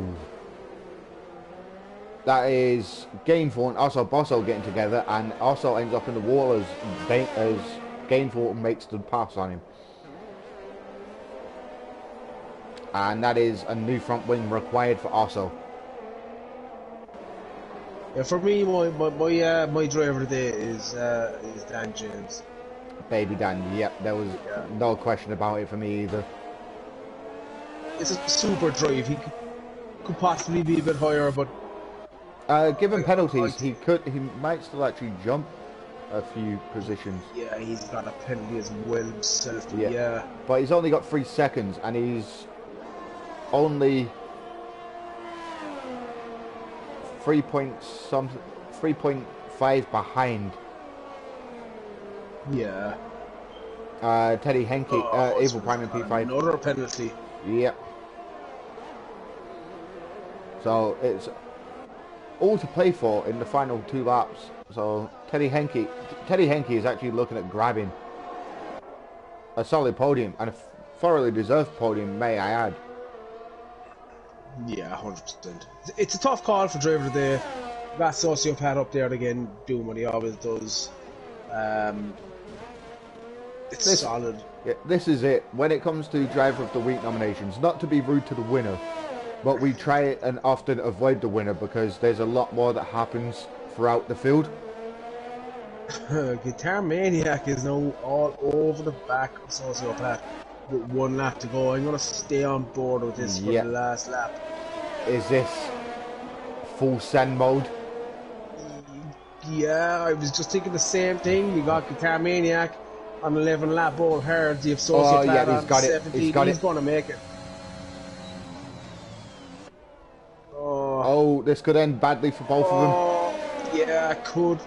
Speaker 1: That is Gainful and also Bosso getting together, and also ends up in the wall as Gainful makes the pass on him. And that is a new front wing required for Osso.
Speaker 2: Yeah, for me, my driver today is Dan James.
Speaker 1: Baby Dan, yep, there was no question about it for me either.
Speaker 2: It's a super drive. He could possibly be a bit higher, but
Speaker 1: given penalties, he might still actually jump a few positions.
Speaker 2: Yeah, he's got a penalty as well himself.
Speaker 1: Yeah.
Speaker 2: Yeah.
Speaker 1: But he's only got 3 seconds, and he's only 3.5 behind.
Speaker 2: Yeah.
Speaker 1: Teddy Henke, Evil Prime in P5.
Speaker 2: Another penalty.
Speaker 1: Yep. So it's all to play for in the final 2 laps. So Teddy Henke is actually looking at grabbing a solid podium, and a thoroughly deserved podium, may I add.
Speaker 2: Yeah, 100%. It's a tough call for driver today. That sociopath up there again, doing what he always does. It's solid.
Speaker 1: Yeah, this is it. When it comes to Driver of the Week nominations, not to be rude to the winner, but we try and often avoid the winner because there's a lot more that happens throughout the field.
Speaker 2: Guitar Maniac is now all over the back of Sociopath with 1 lap to go. I'm going to stay on board with this for the last lap.
Speaker 1: Is this full send mode?
Speaker 2: Yeah, I was just thinking the same thing. We got Guitar Maniac on 11 lap all hard. You have Sociopath on 17. He's going to make it.
Speaker 1: Oh, this could end badly for both of them.
Speaker 2: Yeah, it could.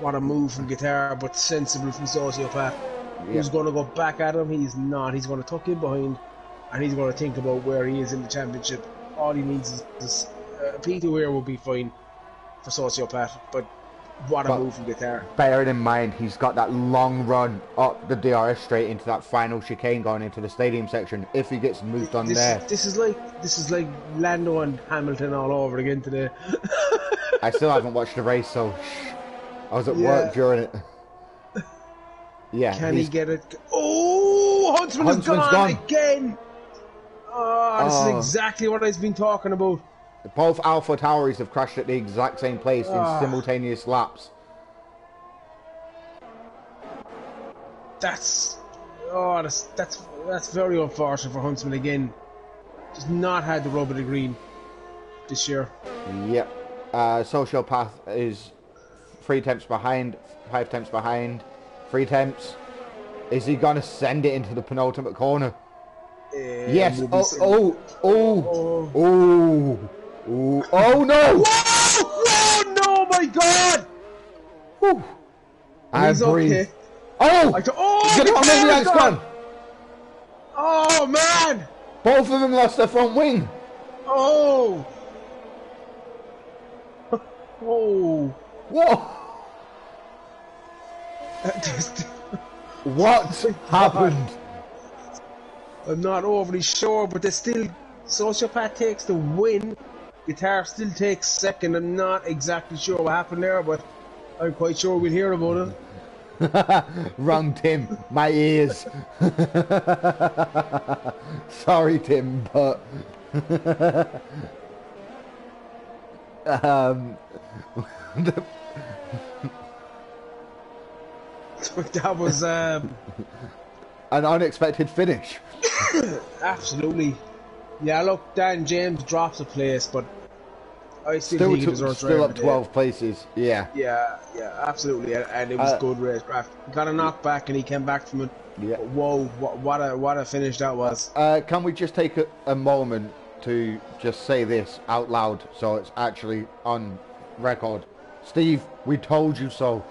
Speaker 2: What a move from Guitar, but sensible from Sociopath. who's going to go back at him. He's not. He's going to tuck in behind, and he's going to think about where he is in the championship. All he needs is P2 here will be fine for Sociopath, but what a move from Guitar.
Speaker 1: Bearing in mind, he's got that long run up the DRS straight into that final chicane going into the stadium section. If he gets moved on there,
Speaker 2: this is like Lando and Hamilton all over again today.
Speaker 1: I still haven't watched the race, so I was at work during it. Yeah.
Speaker 2: Can he get it? Oh, Huntsman's gone again. Oh, this is exactly what I've been talking about.
Speaker 1: Both Alpha Tauris have crashed at the exact same place in simultaneous laps.
Speaker 2: That's very unfortunate for Huntsman again. Just not had the rub of the green this year.
Speaker 1: Yep. Sociopath is 3 tenths behind, 5 tenths behind, 3 tenths. Is he gonna send it into the penultimate corner? Yes. Oh no!
Speaker 2: Whoa! No, my God!
Speaker 1: Whew.
Speaker 2: He's okay.
Speaker 1: Oh! It's gone!
Speaker 2: Oh, man!
Speaker 1: Both of them lost their front wing.
Speaker 2: Oh! Oh!
Speaker 1: Whoa! What happened?
Speaker 2: I'm not overly sure, but there's still... Sociopath takes the win. Guitar still takes second. I'm not exactly sure what happened there, but I'm quite sure we'll hear about it.
Speaker 1: Wrong, Tim. My ears. Sorry, Tim, but...
Speaker 2: That was...
Speaker 1: an unexpected finish.
Speaker 2: Absolutely. Yeah, look, Dan James drops a place, but I still think he deserves
Speaker 1: still up 12 places. Yeah.
Speaker 2: Yeah, absolutely, and it was good racecraft. He got a knockback and he came back from it.
Speaker 1: Yeah.
Speaker 2: But whoa, what a finish that was.
Speaker 1: Can we just take a moment to just say this out loud so it's actually on record? Steve, we told you so.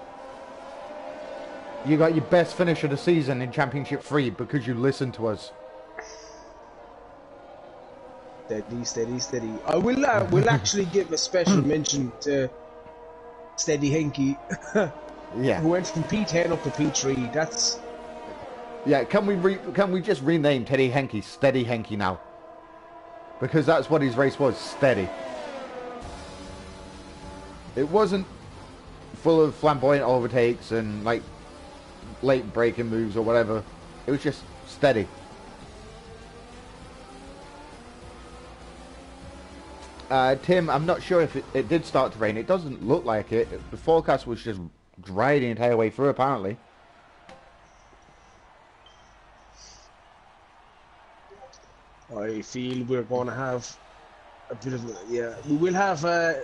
Speaker 1: You got your best finish of the season in Championship 3 because you listened to us.
Speaker 2: Steady. I will actually give a special mention to Steady Henke.
Speaker 1: Yeah.
Speaker 2: Who went from P10 up to P3. That's...
Speaker 1: Yeah, can we just rename Teddy Henke Steady Henke now? Because that's what his race was, steady. It wasn't full of flamboyant overtakes and like late braking moves or whatever. It was just steady. Tim, I'm not sure if it did start to rain. It doesn't look like it. The forecast was just dry the entire way through, apparently.
Speaker 2: I feel we're going to have a bit of we will have I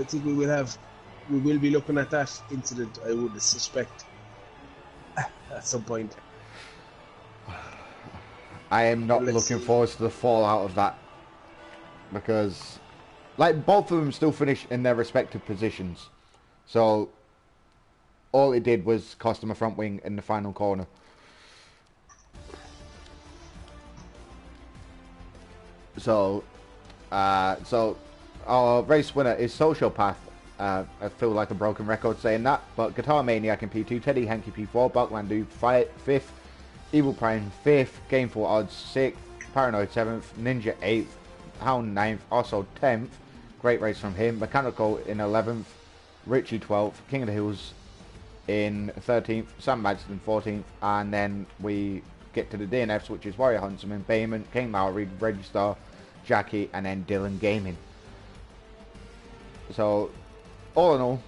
Speaker 2: think we will be looking at that incident, I would suspect, at some point.
Speaker 1: I am not looking forward to the fallout of that, because like both of them still finish in their respective positions, so all it did was cost them a front wing in the final corner. So our race winner is Sociopath. I feel like a broken record saying that, but Guitar Maniac in P2, Teddy Henke P4, Bucklandu 5th, Evil Prime 5th, Gameful Odds 6th, Paranoid 7th, Ninja 8th, Hound 9th, also 10th. Great race from him. Mechanical in 11th, Richie 12th, King of the Hills in 13th, Sam Madsen 14th, and then we get to the DNFs, which is Warrior Huntsman, Bayman, King Maori, Registar, Jackie, and then Dylan Gaming. So, all in all,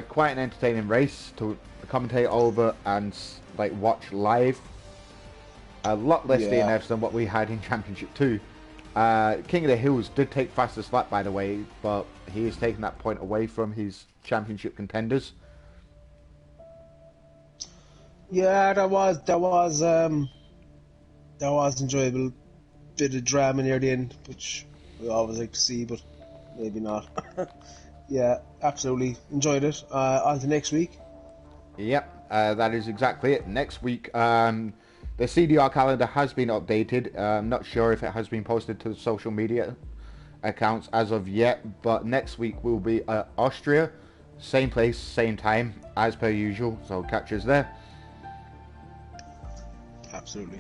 Speaker 1: quite an entertaining race to commentate over and like watch live. A lot less DNFs than what we had in Championship 2. King of the Hills did take fastest lap, by the way, but he is taking that point away from his Championship contenders.
Speaker 2: Yeah, that was enjoyable. Bit of drama near the end, which we always like to see, but maybe not. Yeah, absolutely enjoyed it. On to next week.
Speaker 1: Yep. that is exactly it. Next week, the CDR calendar has been updated. I'm not sure if it has been posted to the social media accounts as of yet, but next week will be Austria, same place, same time as per usual, so catch us there.
Speaker 2: Absolutely.